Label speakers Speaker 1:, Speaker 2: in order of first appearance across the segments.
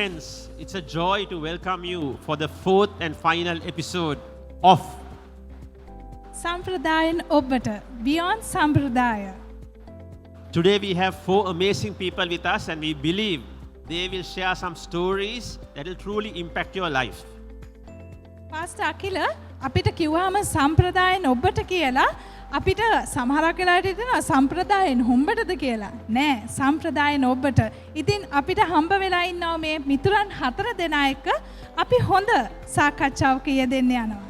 Speaker 1: friends, it's a joy to welcome you for the fourth and final episode of
Speaker 2: Sampradayan Obbata, Beyond Sampradaya.
Speaker 1: Today we have four amazing people with us and we believe they will share some stories that will truly impact your life.
Speaker 2: Pastor Akila, අපිට කිව්වම සම්ප්‍රදායෙන් ඔබට කියලා අපිට සමහරක් වෙලාවට හිතෙනවා සම්ප්‍රදායෙන් හොම්බටද කියලා. නෑ සම්ප්‍රදායෙන් ඔබට. ඉතින් අපිට හම්බ වෙලා ඉන්නවා මේ මිතුරන් 4 දෙනා එක්ක අපි හොඳ සාකච්ඡාවක යෙදෙන්න යනවා.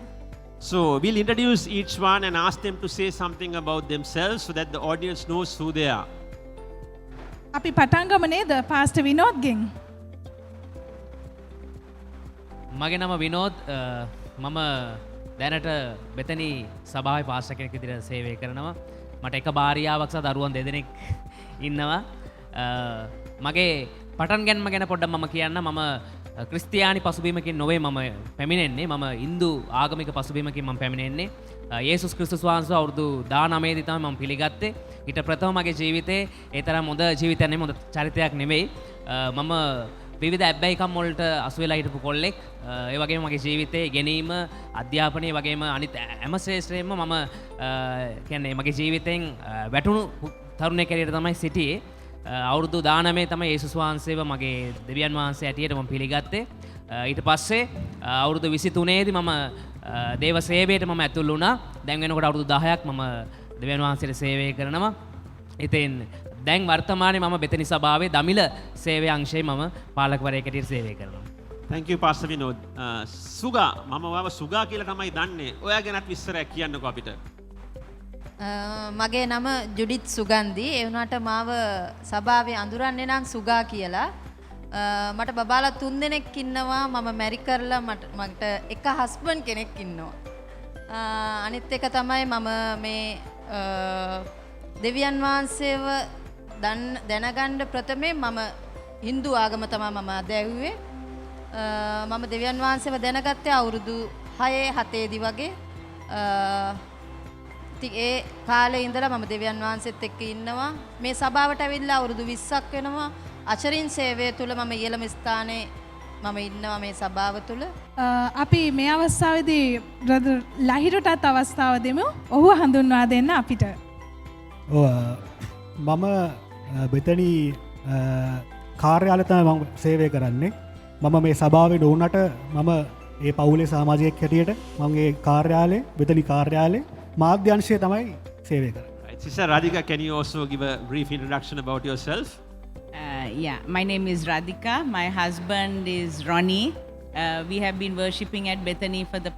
Speaker 1: So we'll introduce each one and ask them to say something about themselves so that the audience knows who they are.
Speaker 2: අපි පටන් ගමු නේද පාස්ටර් විනෝද්ගෙන්.
Speaker 3: මගේ නම විනෝද් මම දැනට බෙතනි සභාවේ පාස්ටර් කෙනෙක් විදිහට සේවය කරනවා. මට එක භාර්යාවක් සහ දරුවන් දෙදෙනෙක් ඉන්නවා. මගේ පටන් ගැනීම ගැන පොඩ්ඩක් මම කියන්න. මම ක්‍රිස්තියානි පසුබිමකින් නොවේ මම පැමිණෙන්නේ. මම Hindu ආගමික පසුබිමකින් මම පැමිණෙන්නේ. යේසුස් ක්‍රිස්තුස් වහන්සේ අවුරුදු 19 දී තමයි මම පිළිගත්තේ. ඊට ප්‍රථම මගේ ජීවිතේ ඒ තරම් හොඳ ජීවිතයක් නෙමෙයි, හොඳ චරිතයක් නෙමෙයි. මම විවිධ ඇබ්බැහිකම් වලට අසු වෙලා හිටපු කොල්ලෙක්. ඒ වගේම මගේ ජීවිතේ ගැනීම, අධ්‍යාපනය වගේම අනිත් හැම ශ්‍රේෂ්ඨයෙන්ම මම කියන්නේ මගේ ජීවිතෙන් වැටුණු තරුණයෙක් හැටියට තමයි සිටියේ. අවුරුදු 19 තමයි යේසුස් වහන්සේව මගේ දෙවියන් වහන්සේ හැටියට මම පිළිගත්තේ. ඊට පස්සේ අවුරුදු 23 දී මම දේව සේවයට මම ඇතුල් වුණා. දැන් වෙනකොට අවුරුදු 10ක් මම දෙවියන් වහන්සේට සේවය කරනවා. ඉතින් දැන් වර්තමානයේ මම බෙතනි සභාවේ දමිළ සේවය අංශයේ මම පාලකවරයෙක් හැටියට සේවය කරනවා.
Speaker 1: Thank you Pastor Vinod. සුගා මම ඔයාව සුගා කියලා තමයි දන්නේ. ඔයා ගැනත් විස්තරයක් කියන්නකෝ අපිට.
Speaker 4: මගේ නම ජුඩිත් සුගන්ධි. ඒ වුණාට මාව සභාවේ අඳුරන්නේ නම් සුගා කියලා. මට බබාලා 3 දෙනෙක් ඉන්නවා. මම මැරි කරලා මට එක හස්බන්ඩ් කෙනෙක් ඉන්නවා. අනිත් එක තමයි මම මේ දෙවියන් වහන්සේව දැනගන්න ප්‍රථමයෙන් මම Hindu ආගම තමයි මම දැව්වේ. මම දෙවියන් වහන්සේව දැනගත්තේ අවුරුදු 6-7 දී වගේ. ඉතින් ඒ කාලේ ඉඳලා මම දෙවියන් වහන්සේත් එක්ක ඉන්නවා. මේ සභාවට ඇවිල්ලා අවුරුදු 20ක් වෙනවා. අචරින් සේවය තුල මම ඊළම ස්ථානයේ මම ඉන්නවා මේ සභාව තුල.
Speaker 2: අපි මේ අවස්ථාවේදී බ්‍රදර් ලහිරුටත් අවස්ථාව දෙමු. ඔහු හඳුන්වා දෙන්න අපිට.
Speaker 5: මම බෙතනි කාර්යාලය තමයි මම සේවය කරන්නේ. මම මේ සභාවේ නොවුනට මම ඒ පවුලේ සමාජිකයෙක් හැටියට මගේ කාර්යාලයේ බෙතනි කාර්යාලයේ මාධ්‍යංශයේ තමයි සේවය කරන්නේ.
Speaker 1: Right. Sister Radhika, can you also give a brief introduction about yourself?
Speaker 6: Yeah, my name is Radhika. My husband is Ronnie. We have been worshipping at Bethany for the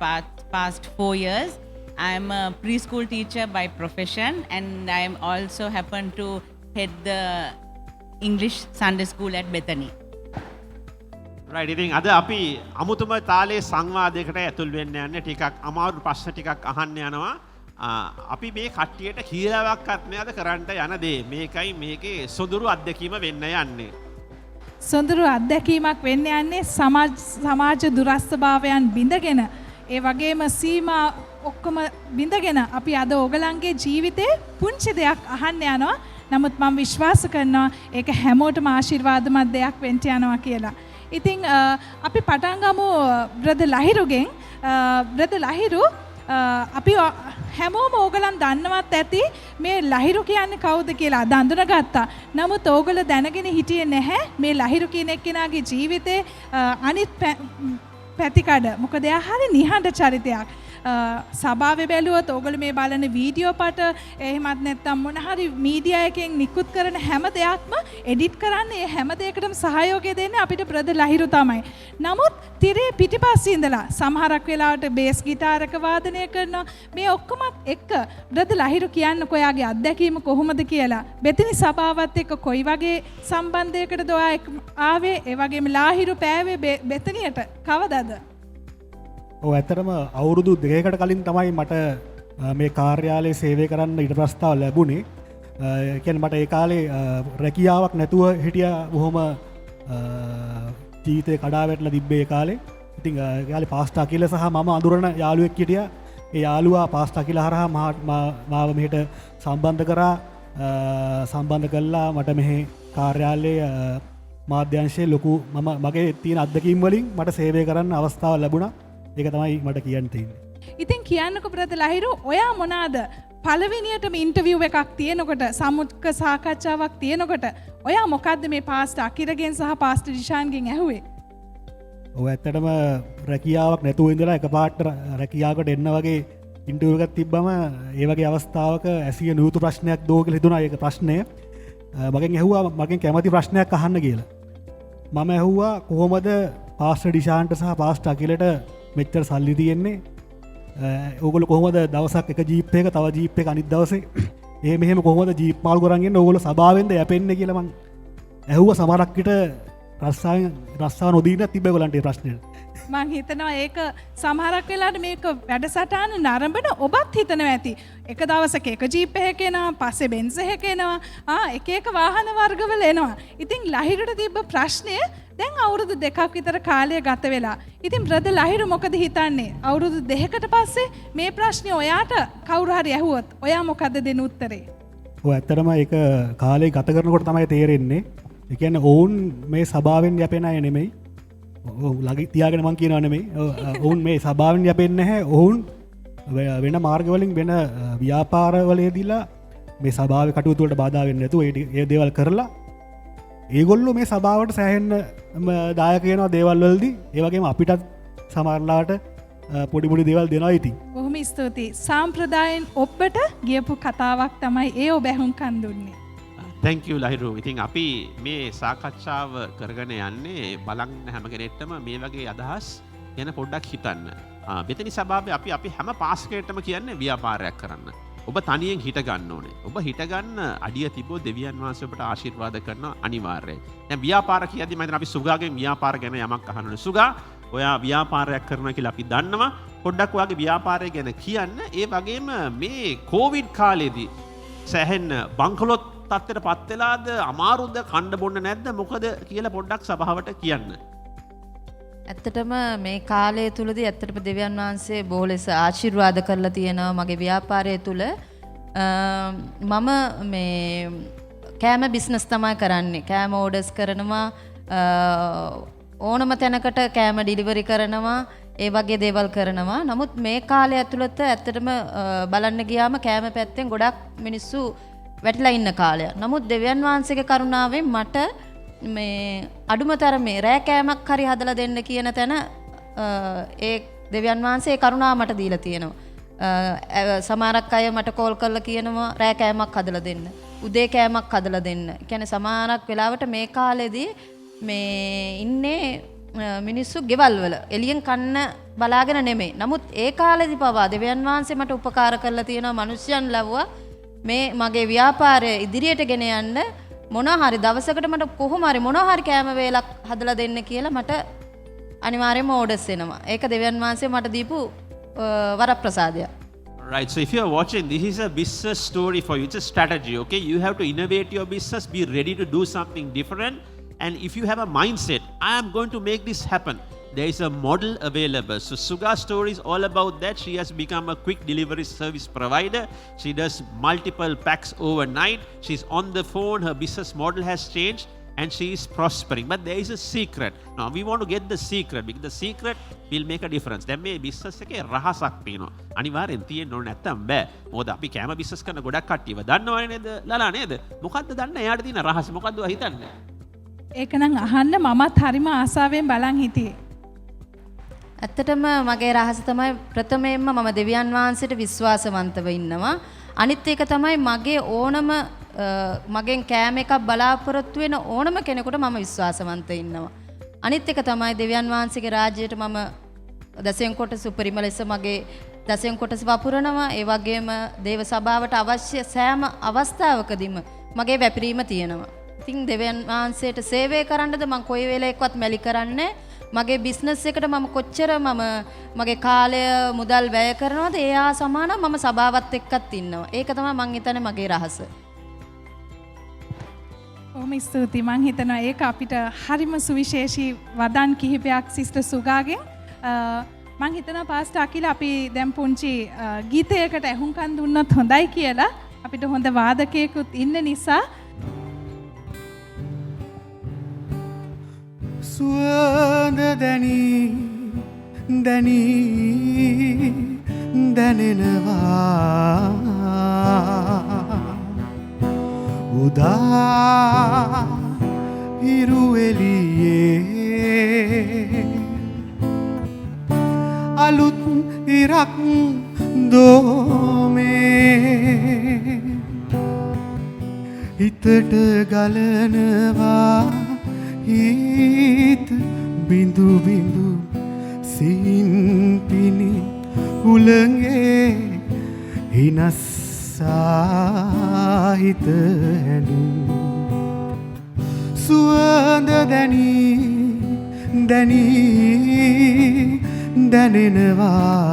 Speaker 6: past 4 years. I am a preschool teacher by profession and I am also happen to head the English Sunday school at Bethany.
Speaker 1: Right, ඉතින් අද අපි අමුතුම තාලේ සංවාදයකට ඇතුල් වෙන්න යන්නේ. ටිකක් අමාරු ප්‍රශ්න ටිකක් අහන්න යනවා. අපි මේ කට්ටියට කීලාවක්වත් නෑද කරන්න යන දේ. මේකයි මේකේ සොඳුරු අත්දැකීම වෙන්න යන්නේ.
Speaker 2: සොඳුරු අත්දැකීමක් වෙන්න යන්නේ සමාජ දුරස්ථභාවයන් බිඳගෙන ඒ වගේම සීමා ඔක්කොම බිඳගෙන අපි අද ඕගලන්ගේ ජීවිතේ පුංචි දෙයක් අහන්න යනවා. නමුත් මම විශ්වාස කරනවා ඒක හැමෝටම ආශිර්වාදමත් දෙයක් වෙන්න යනවා කියලා. ඉතින් අපි පටන් ගමු බ්‍රදර් ලහිරුගෙන්. බ්‍රදර් ලහිරු අපි හැමෝම ඕගලන් දන්නවත් ඇති මේ ලහිරු කියන්නේ කවුද කියලා අද අඳුනගත්තා. නමුත් ඕගොල්ලෝ දැනගෙන හිටියේ නැහැ මේ ලහිරු කියන එක්කෙනාගේ ජීවිතේ අනිත් පැතිකඩ. මොකද එයා හරි නිහඬ චරිතයක්. සභාවේ බැලුවොත් ඕගොල්ලෝ මේ බලන වීඩියෝ පට එහෙමත් නැත්නම් මොන හරි මීඩියා එකෙන් නිකුත් කරන හැම දෙයක්ම එඩිට් කරන්නේ ඒ හැම දෙයකටම සහයෝගය දෙන්නේ අපිට බ්‍රදර් ලහිරු තමයි. නමුත් තිරේ පිටිපස්සේ ඉඳලා සමහරක් වෙලාවට බේස් ගිටාරක වාදනය කරනවා. මේ ඔක්කොමත් එක්ක බ්‍රදර් ලහිරු කියන්නකෝ ඔයාගේ අත්දැකීම කොහොමද කියලා. බෙතනි සභාවත් එක්ක කොයි වගේ සම්බන්ධයකටද ඔයා ආවේ? ඒ වගේම ලහිරු පෑවේ බෙතනියට කවදාද?
Speaker 5: ඇතරම අවුරුදු 2කට කලින් තමයි මට මේ කාර්යාලයේ සේවය කරන්න ඊට ප්‍රස්තාව ලැබුණේ. කියන්නේ මට ඒ කාලේ රැකියාවක් නැතුව හිටියා. බොහොම ජීවිතේ කඩා වැටලා තිබ්බේ ඒ කාලේ. ඉතින් ඒ කාලේ පාස්ටර් අකිල සහ මම අඳුරන යාළුවෙක් හිටියා. ඒ යාළුවා පාස්ටර් අකිල හරහා මාව මෙහෙට සම්බන්ධ කරා. සම්බන්ධ කළා මට මෙහි කාර්යාලයේ මාධ්‍යංශයේ ලොකු මගේ තියෙන අත්දැකීම් වලින් මට සේවය කරන්න අවස්ථාව ලැබුණා. ඒක තමයි මට කියන්න තියෙන්නේ.
Speaker 2: ඉතින් කියන්නකො ප්‍රත ලහිරු ඔයා මොනාද පළවෙනියටම ඉන්ටර්විව් එකක් තියෙනකොට සමුඛ සාකච්ඡාවක් තියෙනකොට ඔයා මොකද්ද මේ පාස්ටර් අකිරගෙන් සහ පාස්ටර් ඩිෂාන්ගෙන් ඇහුවේ?
Speaker 5: ඔය ඇත්තටම රැකියාවක් නැතුව ඉඳලා එකපාරට රැකියාවකට එන්න වගේ ඉන්ටර්විව් එකක් තිබ්බම ඒ වගේ අවස්ථාවක ඇසිය නූතු ප්‍රශ්නයක් දෝ කියලා හිතුණා. ඒක ප්‍රශ්නය මගෙන් ඇහුවා මගෙන් කැමති ප්‍රශ්නයක් අහන්න කියලා. මම ඇහුවා කොහොමද පාස්ටර් ඩිෂාන්ට සහ පාස්ටර් අකිලට මෙච්චර සල්ලි තියෙන්නේ? ඕගොල්ලෝ කොහොමද දවසක් එක ජීප් එක තව ජීප් එක අනිත් දවසේ මෙහෙම කොහොමද ජීප් මාල් කරන් එන්නේ? ඕගොල්ලෝ සභාවෙන්ද යැපෙන්නේ කියලා මං ඇහුවා. සමහරක් විට රස්සාව නොදීනත් තිබ්බ ඒගොල්ලන්ට ඒ ප්‍රශ්නේ.
Speaker 2: මං හිතනවා ඒක සමහරක් වෙලාවට මේක වැඩසටහන නරඹන ඔබත් හිතනවා ඇති. එක දවසක එක ජීප් එකක එනවා, පස්සේ බෙන්ස් එකක එනවා, එක එක වාහන වර්ගවල එනවා. ඉතින් ලහිරුට තිබ්බ ප්‍රශ්නය දැන් අවුරුදු 2ක් විතර කාලය ගත වෙලා. ඉතින් බ්‍රදර් ලහිරු මොකද හිතන්නේ? අවුරුදු 2කට පස්සේ මේ ප්‍රශ්නේ ඔයාට කවුරු හරි ඇහුවොත් ඔයා මොකද දෙන උත්තරේ?
Speaker 5: ඔය ඇත්තටම ඒක කාලේ ගත කරනකොට තමයි තේරෙන්නේ. ඒ කියන්නේ ඔවුන් මේ සභාවෙන් යැපෙන අය නෙමෙයි. ලගි තියාගෙන මං කියනවා නෙමෙයි. ඔවුන් මේ සභාවෙන් යැපෙන්නේ නැහැ. ඔවුන් වෙන මාර්ගවලින් වෙන ව්‍යාපාරවලදීලා මේ සභාවේ කටයුතු වලට බාධා වෙන්නේ නැතුව ඒ දේවල් කරලා ඒගොල්ලෝ මේ සභාවට සෑහෙන්න දායක වෙනවා දේවල් වලදී. ඒ වගේම අපිටත් සමහරලාට පොඩි දේවල් දෙනවා ඉතින්.
Speaker 2: බොහොම ස්තුතියි. සාම්ප්‍රදායෙන් ඔබට ගියපු කතාවක් තමයි ඒ ඔබ ඇහුම්කන් දුන්නේ.
Speaker 1: තැංක යු ලහිරු. ඉතින් අපි මේ සාකච්ඡාව කරගෙන යන්නේ බලන්න හැම කෙනෙක්ටම මේ වගේ අදහස් ගැන පොඩ්ඩක් හිතන්න. බෙතනි සභාවේ අපි හැම පාස්කේටම කියන්නේ ව්‍යාපාරයක් කරන්න. ඔබ තනියෙන් හිට ගන්න ඕනේ. ඔබ හිටගන්න අඩිය තිබෝ දෙවියන් වහන්සේ ඔබට ආශිර්වාද කරනවා අනිවාර්යයෙන්. දැන් ව්‍යාපාර කියද්දි මම හිතන්නේ අපි සුගාගෙන් ව්‍යාපාර ගැන යමක් අහන්න ඕනේ. සුගා ඔයා ව්‍යාපාරයක් කරනවා කියලා අපි දන්නවා. පොඩ්ඩක් ඔයාගේ ව්‍යාපාරය ගැන කියන්න. ඒ වගේම මේ කොවිඩ් කාලේදී සෑහෙන බංකොලොත් තත්ත්වයට පත් වෙලාද අමාරුද කන්න බොන්න නැද්ද මොකද කියලා පොඩ්ඩක් සභාවට කියන්න.
Speaker 4: ඇත්තටම මේ කාලය තුලදී ඇත්තටම දෙවියන් වහන්සේ බොහෝ ලෙස ආශිර්වාද කරලා තියෙනවා මගේ ව්‍යාපාරය තුල. මම මේ කෑම බිස්නස් තමයි කරන්නේ. කෑම ඕඩර්ස් කරනවා, ඕනම තැනකට කෑම ඩිලිවරි කරනවා, ඒ වගේ දේවල් කරනවා. නමුත් මේ කාලය ඇතුළත ඇත්තටම බලන්න ගියාම කෑම පැත්තෙන් ගොඩක් මිනිස්සු වැටිලා ඉන්න කාලයක්. නමුත් දෙවියන් වහන්සේගේ කරුණාවෙන් මට මේ අඩුම තරමේ රෑ කෑමක් හරි හදලා දෙන්න කියන තැන ඒ දෙවියන් වහන්සේ කරුණාව මට දීලා තියෙනවා. සමහරක් අය මට කෝල් කරලා කියනවා රෑ කෑමක් හදලා දෙන්න, උදේ කෑමක් හදලා දෙන්න. ඒ කියන්නේ සමහරක් වෙලාවට මේ කාලෙදී මේ ඉන්නේ මිනිස්සු ගෙවල් වල එළියෙන් කන්න බලාගෙන නෙමෙයි. නමුත් ඒ කාලෙදී පවා දෙවියන් වහන්සේ මට උපකාර කරලා තියෙනවා. මිනිස්යන් ලැබුවා මේ මගේ ව්‍යාපාරය ඉදිරියට ගෙන යන්න මොනවා හරි දවසකට මට කොහොම හරි මොනවා හරි කෑම වේලක් හදලා දෙන්න කියලා මට අනිවාර්යයෙන්ම ඕඩර්ස් එනවා. ඒක දෙවියන් වහන්සේ මට දීපු වරප්‍රසාදයක්.
Speaker 1: Right, so if you are watching, this is a business story for you. It's a strategy, okay? You have to innovate your business, be ready to do something different. And if you have a mindset, I am going to make this happen, there is a model available. So Suga's story is all about that. She has become a quick delivery service provider. She does multiple packs overnight. She's on the phone. Her business model has changed and she is prospering. But there is a secret. Now we want to get the secret because the secret will make a difference. දැන් මේ business එකේ රහසක් තියෙනවා. අනිවාර්යෙන් තියෙන්න ඕනේ නැත්තම් බෑ. මොකද අපි කැම business කරන ගොඩක් කට්ටියව දන්නවනේ නේද? ලලා නේද? මොකද්ද දන්න එයාට තියෙන රහස? මොකද්ද ඔයා හිතන්නේ?
Speaker 2: ඒක නම් අහන්න මමත් හරිම ආසාවෙන් බලන් හිටියේ.
Speaker 4: ඇත්තටම මගේ රහස තමයි ප්‍රථමයෙන්ම මම දෙවියන් වහන්සේට විශ්වාසවන්තව ඉන්නවා. අනිත් එක තමයි මගේ ඕනම මගෙන් කෑම එකක් බලාපොරොත්තු වෙන ඕනම කෙනෙකුට මම විශ්වාසවන්ත ඉන්නවා. අනිත් එක තමයි දෙවියන් වහන්සේගේ රාජ්‍යයට මම දසෙන් කොටස උපරිම ලෙස මගේ දසෙන් කොටස වපුරනවා. ඒ වගේම දේව සභාවට අවශ්‍ය සෑම අවස්ථාවකදීම මගේ වැපිරීම තියෙනවා. ඉතින් දෙවියන් වහන්සේට සේවය කරන්නද මම කොයි වෙලේකවත් මැලි කරන්නේ. මගේ බිස්නස් එකට මම කොච්චර මගේ කාලය මුදල් වැය කරනවද ඒ හා සමානව මම සභාවත් එක්කත් ඉන්නවා. ඒක තමයි මං හිතන්නේ මගේ රහස.
Speaker 2: බොහොම ස්තුතියි. මං හිතනවා ඒක අපිට හරිම සුවිශේෂී වදන් කිහිපයක් සිස්ටර් සුගාගෙන්. මං හිතනවා පාස්ටර් අකිල අපි දැන් පුංචි ගීතයකට ඇහුම්කන් දුන්නත් හොඳයි කියලා. අපිට හොඳ වාදකයෙකුත් ඉන්න නිසා
Speaker 7: සුවඳ දැනී දැනී දැනෙනවා උදා හිරුවෙලියේ අලුත් ඉරක් දෝමේ හිතට ගලනවා හිත බිඳු බිඳු සින්පිනි උලඟේ හිනස්සාහිත හැඳුම් සුවඳ දැනී දැනී දැනෙනවා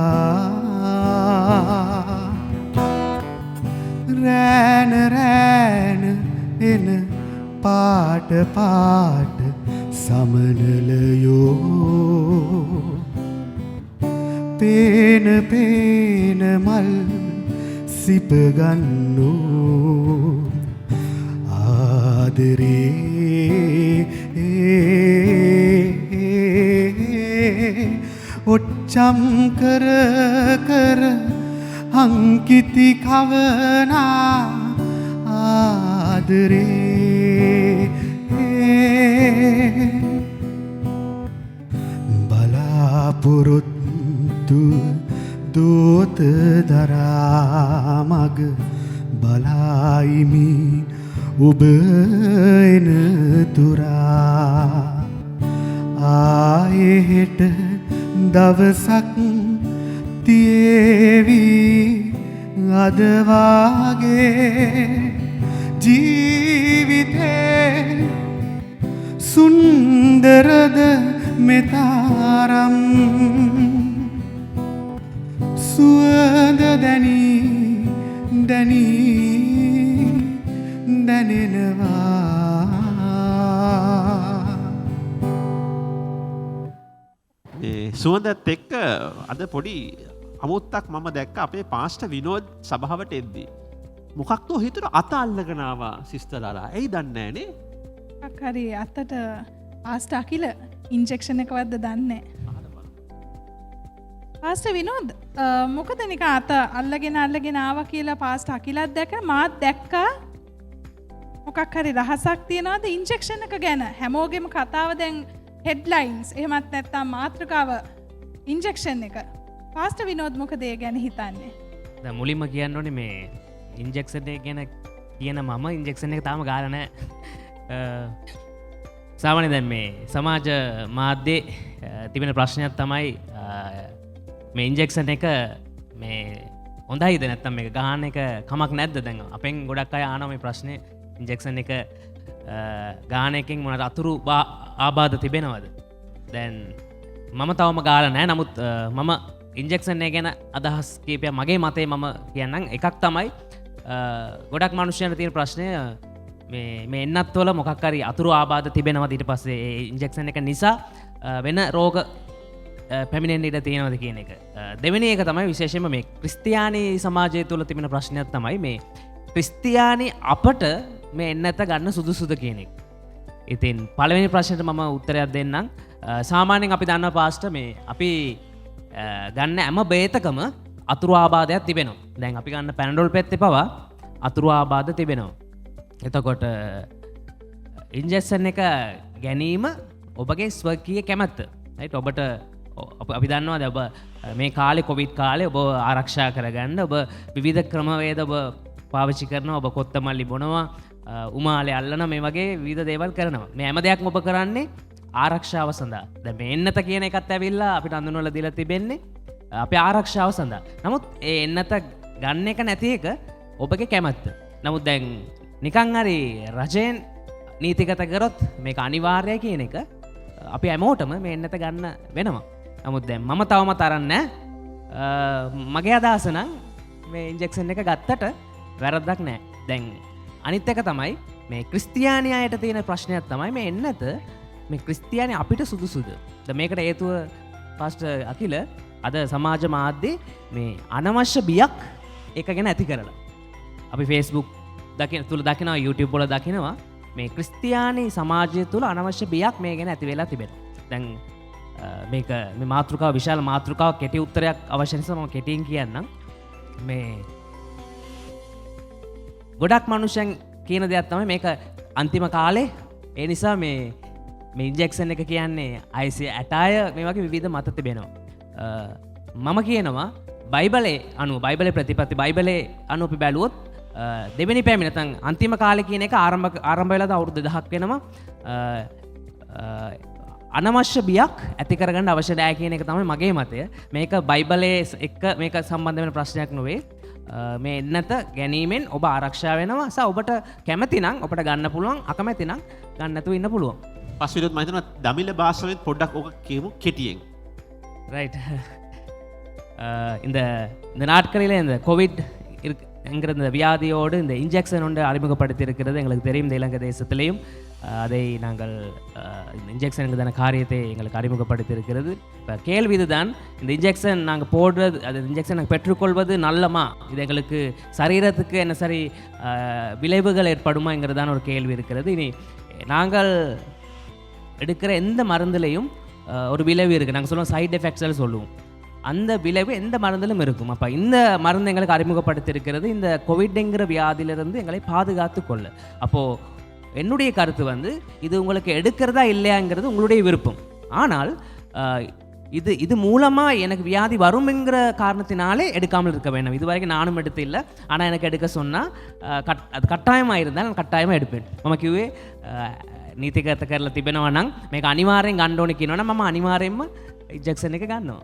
Speaker 7: රෑන රෑන එන පාට පාට සමනලයෝ පේන පේන මල් සිපගන්නු ආදරේ ඔච්චම් කර කර අංකිති කවනා ආදරේ බලාපොරොත්තු දෝත දරා මග බලායිමි ඔබ එන තුරා ආයෙහෙට දවසක් තියේවි අදවාගේ ජීවිතේ සුන්දරද මෙතාරම් සුවඳ දැනී දැනී දැනෙනවා
Speaker 1: සුවඳත් එක්ක අද පොඩි අමුත්තක් මම දැක්ක අපේ පාස්ට විනෝද් සභාවට එද්දී. මොකක්දෝ හිතුර අත අල්ලගෙනවා සිස්තරලා ඇයි දන්නෑනේ
Speaker 2: හරි අත්තට පාස්ට අකිල ඉන්ජෙක්ෂණ එකවත්ද දන්නේ පාස්ට විනෝද් මොකද නික අත අල්ලගෙන ආව කියලා පාස්ට අකිලත් දැක මාත් දැක්කා මොකක් හරි රහසක් තියනවාද ඉන්ජෙක්ෂණ එක ගැන හැමෝගෙම කතාව දැන් හෙඩ්ලයින්ස් එහෙමත් නැත්තා මාතෘකාව ඉන්ජෙක්ෂන් එක පාස්ට විනෝද් මොකදේ ගැන හිතන්නේ
Speaker 3: මුලින්ම කියන්න ඕනේ මේ ඉන්ජෙක්ෂණය ගැන කියන මම ඉන්ජෙක්ෂණ එක තාම ගාලනෑ සාමාන්‍ය දැන් මේ සමාජ මාධ්‍යේ තිබෙන ප්‍රශ්නයක් තමයි මේ ඉන්ජෙක්ෂන් එක මේ හොඳයිද නැත්තම් මේක ගහන්න එක කමක් නැද්ද දැන් අපෙන් ගොඩක් අය ආනවා මේ ප්‍රශ්නේ ඉන්ජෙක්ෂන් එක ගාන එකෙන් මොනට අතුරු ආබාධ තිබෙනවද දැන් මම තවම ගාල නෑ නමුත් මම ඉන්ජෙක්ෂන් එක ගැන අදහස් කීපය මගේ මතේ මම කියන්නම් එකක් තමයි ගොඩක් මනුෂ්‍යයන්ට තියෙන ප්‍රශ්නය මේ එන්නත් වල මොකක් හරි අතුරු ආබාධ තිබෙනවද ඊට පස්සේ ඉන්ජෙක්ෂන් එක නිසා වෙන රෝග පැමිණෙන්න ඉඩ තියෙනවද කියන එක. දෙවෙනි එක තමයි විශේෂයෙන්ම මේ ක්‍රිස්තියානි සමාජය තුළ තිබෙන ප්‍රශ්නයක් තමයි මේ ක්‍රිස්තියානි අපට මේ එන්නත ගන්න සුදුසුද කියන එක. ඉතින් පළවෙනි ප්‍රශ්නයට මම උත්තරයක් දෙන්නම්. සාමාන්‍යයෙන් අපි දන්නවා පාස්ට මේ අපි ගන්න හැම බේතකම අතුරු ආබාධයක් තිබෙනවා. දැන් අපි ගන්න පැනඩෝල් පෙත්තේ පවා අතුරු ආබාධ තිබෙනවා. එතකොට ඉන්ජෙක්ෂන් එක ගැනීම ඔබගේ ස්වකීය කැමැත්ත. රයිට් ඔබට අපි දන්නවාද ඔබ මේ කාලේ කොවිඩ් කාලේ ඔබ ආරක්ෂා කරගන්න ඔබ විවිධ ක්‍රමවේද ඔබ පාවිච්චි කරනවා ඔබ කොත්තමල්ලි බොනවා උමාලේ අල්ලන මේ වගේ විවිධ දේවල් කරනවා. මේ හැම දෙයක්ම ඔබ කරන්නේ ආරක්ෂාව සඳහා. දැන් මේ එන්නත කියන එකත් ඇවිල්ලා අපිට අඳුනවලා දීලා තිබෙන්නේ අපේ ආරක්ෂාව සඳහා. නමුත් ඒ එන්නත ගන්න එක නැති එක ඔබගේ කැමැත්ත. නමුත් දැන් නිකන් හරි රජයෙන් නීතිගත කරොත් මේක අනිවාර්යයි කියන එක අපි හැමෝටම මේ එන්නත ගන්න වෙනවා. නමුත් දැන් මම තවමත් අරන් නැහැ. මගේ අදහස නම් මේ ඉන්ජෙක්ෂන් එක ගත්තට වැරද්දක් නැහැ. දැන් අනිත් එක තමයි මේ ක්‍රිස්තියානි අයට තියෙන ප්‍රශ්නයක් තමයි මේ එන්නත මේ ක්‍රිස්තියානි අපිට සුදුසුද? දැන් මේකට හේතුව පාස්ටර් අකිල අද සමාජ මාධ්‍යේ මේ අනවශ්‍ය බියක් එක ගැන ඇති කරලා. අපි Facebook තුළ දකිනවා YouTube වල දකිනවා මේ ක්‍රිස්තියානි සමාජය තුළ අනවශ්‍ය බියක් මේ ගැන ඇති වෙලා තිබෙන. දැන් මේක මේ මාතෘකාව විශාල මාතෘකාව කෙටි උත්තරයක් අවශ්‍ය නිසා මම කෙටියෙන් කියන්නම්. මේ ගොඩක් මනුෂ්‍යයන් කියන දෙයක් තමයි මේක අන්තිම කාලේ ඒ නිසා මේ ඉන්ජෙක්ෂන් එක කියන්නේ අයිසි ඇටාය මේ වගේ විවිධ මත තිබෙනවා. මම කියනවා බයිබලේ අනුව බයිබලේ ප්‍රතිපත්ති බයිබලේ අනුව අපි බැලුවොත් දෙවෙනි පැමිණ නැත්නම් අන්තිම කාලේ කියන එක ආරම්භ වෙලාද අවුරුදු 2000ක් වෙනවා. අනවශ්‍ය බියක් ඇති කරගන්න අවශ්‍ය නැහැ කියන එක තමයි මගේ මතය. මේක බයිබලයේ එක්ක මේක සම්බන්ධ වෙන ප්‍රශ්නයක් නෙවෙයි. මේ එන්නත ගැනීමෙන් ඔබ ආරක්ෂා වෙනවා. ඔබට කැමති නම් ඔබට ගන්න පුළුවන්, අකමැති නම් ගන්න නැතුව ඉන්න පුළුවන්.
Speaker 1: පස්විරොත් මම හිතනවා දමිළ භාෂාවෙන් පොඩ්ඩක් ඕක කියමු කෙටියෙන්.
Speaker 3: ரைட் இந்த நாட்களில் இந்த கோவிட் என்கிற இந்த வியாதியோடு இந்த இன்ஜெக்ஷன் ஒன்று அறிமுகப்படுத்தி இருக்கிறது எங்களுக்கு தெரியும். இந்த இலங்கை தேசத்திலையும் அதை நாங்கள் இந்த இன்ஜெக்ஷனுங்கிறதான காரியத்தை எங்களுக்கு அறிமுகப்படுத்தி இருக்கிறது. இப்போ கேள்வி இதுதான், இந்த இன்ஜெக்ஷன் நாங்கள் போடுறது, அது இன்ஜெக்ஷன் நாங்கள் பெற்றுக்கொள்வது நல்லமா, இது எங்களுக்கு சரீரத்துக்கு என்ன சரி விளைவுகள் ஏற்படுமாங்கிறதான ஒரு கேள்வி இருக்கிறது. இனி நாங்கள் எடுக்கிற எந்த மருந்துலையும் ஒரு விளைவு இருக்குது. நாங்கள் சொல்லுவோம் சைடு எஃபெக்ட்ஸ்னு சொல்லுவோம். அந்த விளைவு எந்த மருந்திலும் இருக்கும். அப்போ இந்த மருந்து எங்களுக்கு அறிமுகப்படுத்தியிருக்கிறது இந்த கோவிட்ங்கிற வியாதியிலிருந்து எங்களை பாதுகாத்து கொள்ள. அப்போது என்னுடைய கருத்து வந்து இது உங்களுக்கு எடுக்கிறதா இல்லையாங்கிறது உங்களுடைய விருப்பம். ஆனால் இது மூலமாக எனக்கு வியாதி வரும்ங்கிற காரணத்தினாலே எடுக்காமல் இருக்க வேண்டாம். இது வரைக்கும் நானும் எடுத்து இல்லை, ஆனால் எனக்கு எடுக்க சொன்னால் அது கட்டாயமாக இருந்தால் நான் கட்டாயமாக எடுப்பேன். நமக்கு නීතිගත කරලා තිබෙනවා නම් මේක අනිවාර්යෙන් ගන්න ඕනේ කියනවනම් මම අනිවාර්යෙන්ම ඉන්ජෙක්ෂන් එක ගන්නවා.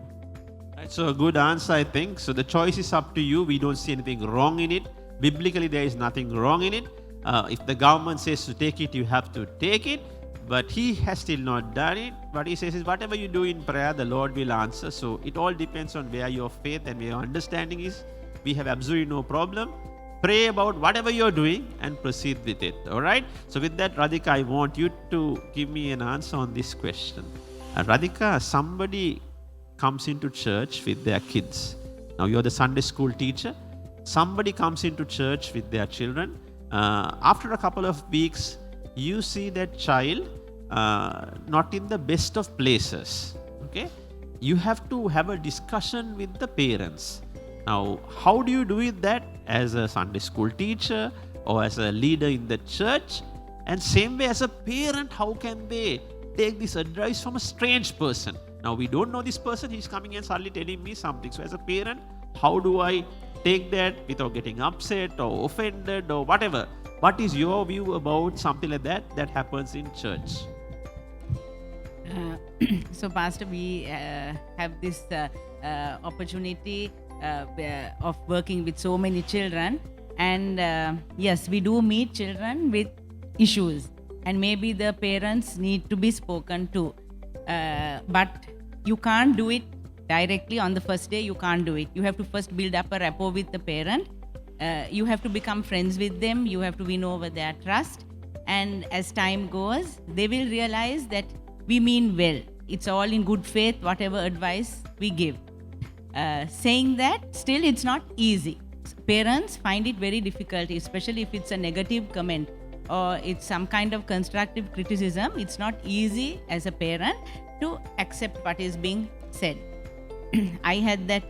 Speaker 1: So a good answer, I think. So the choice is up to you. We don't see anything wrong in it. Biblically, there is nothing wrong in it. If the government says to take it, you have to take it. But he has still not done it. What he says is whatever you do in prayer, the Lord will answer. So it all depends on where your faith and where your understanding is. We have absolutely no problem. Pray about whatever you're doing and proceed with it. All right? So with that, Radhika, I want you to give me an answer on this question. Radhika, somebody comes into church with their kids. Now you're the Sunday school teacher. Somebody comes into church with their children. After a couple of weeks, you see that child not in the best of places. Okay? You have to have a discussion with the parents. Now, how do you do it that as a Sunday school teacher or as a leader in the church? And same way as a parent, how can they take this advice from a strange person? Now, we don't know this person, he's coming and suddenly telling me something. So as a parent, how do I take that without getting upset or offended or whatever? What is your view about something like that happens in church?
Speaker 6: So Pastor, we have this opportunity of working with so many children, and yes, we do meet children with issues, and maybe the parents need to be spoken to, but you can't do it directly on the first day. You can't do it. You have to first build up a rapport with the parent. You have to become friends with them. You have to win over their trust, and as time goes, they will realize that we mean well. It's all in good faith, whatever advice we give. Saying that, still it's not easy. Parents find it very difficult, especially if it's a negative comment or it's some kind of constructive criticism. It's not easy as a parent to accept what is being said. I had that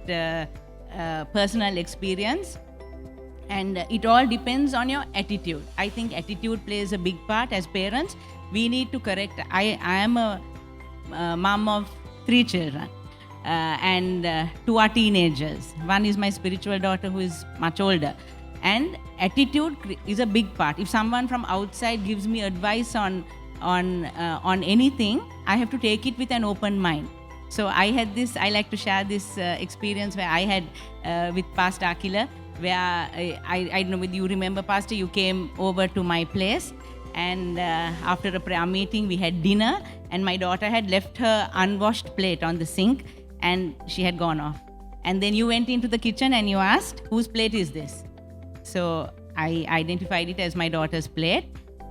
Speaker 6: personal experience, and it all depends on your attitude. I think attitude plays a big part. As parents, we need to correct. I am a mom of 3 children. And 2 are teenagers. One is my spiritual daughter who is much older. And attitude is a big part. If someone from outside gives me advice on anything, I have to take it with an open mind. So I had this, I like to share this experience where I had with Pastor Akila, where I don't know whether you remember, Pastor, you came over to my place, and after a prayer meeting we had dinner, and my daughter had left her unwashed plate on the sink, and she had gone off. And then you went into the kitchen and you asked, whose plate is this? So I identified it as my daughter's plate,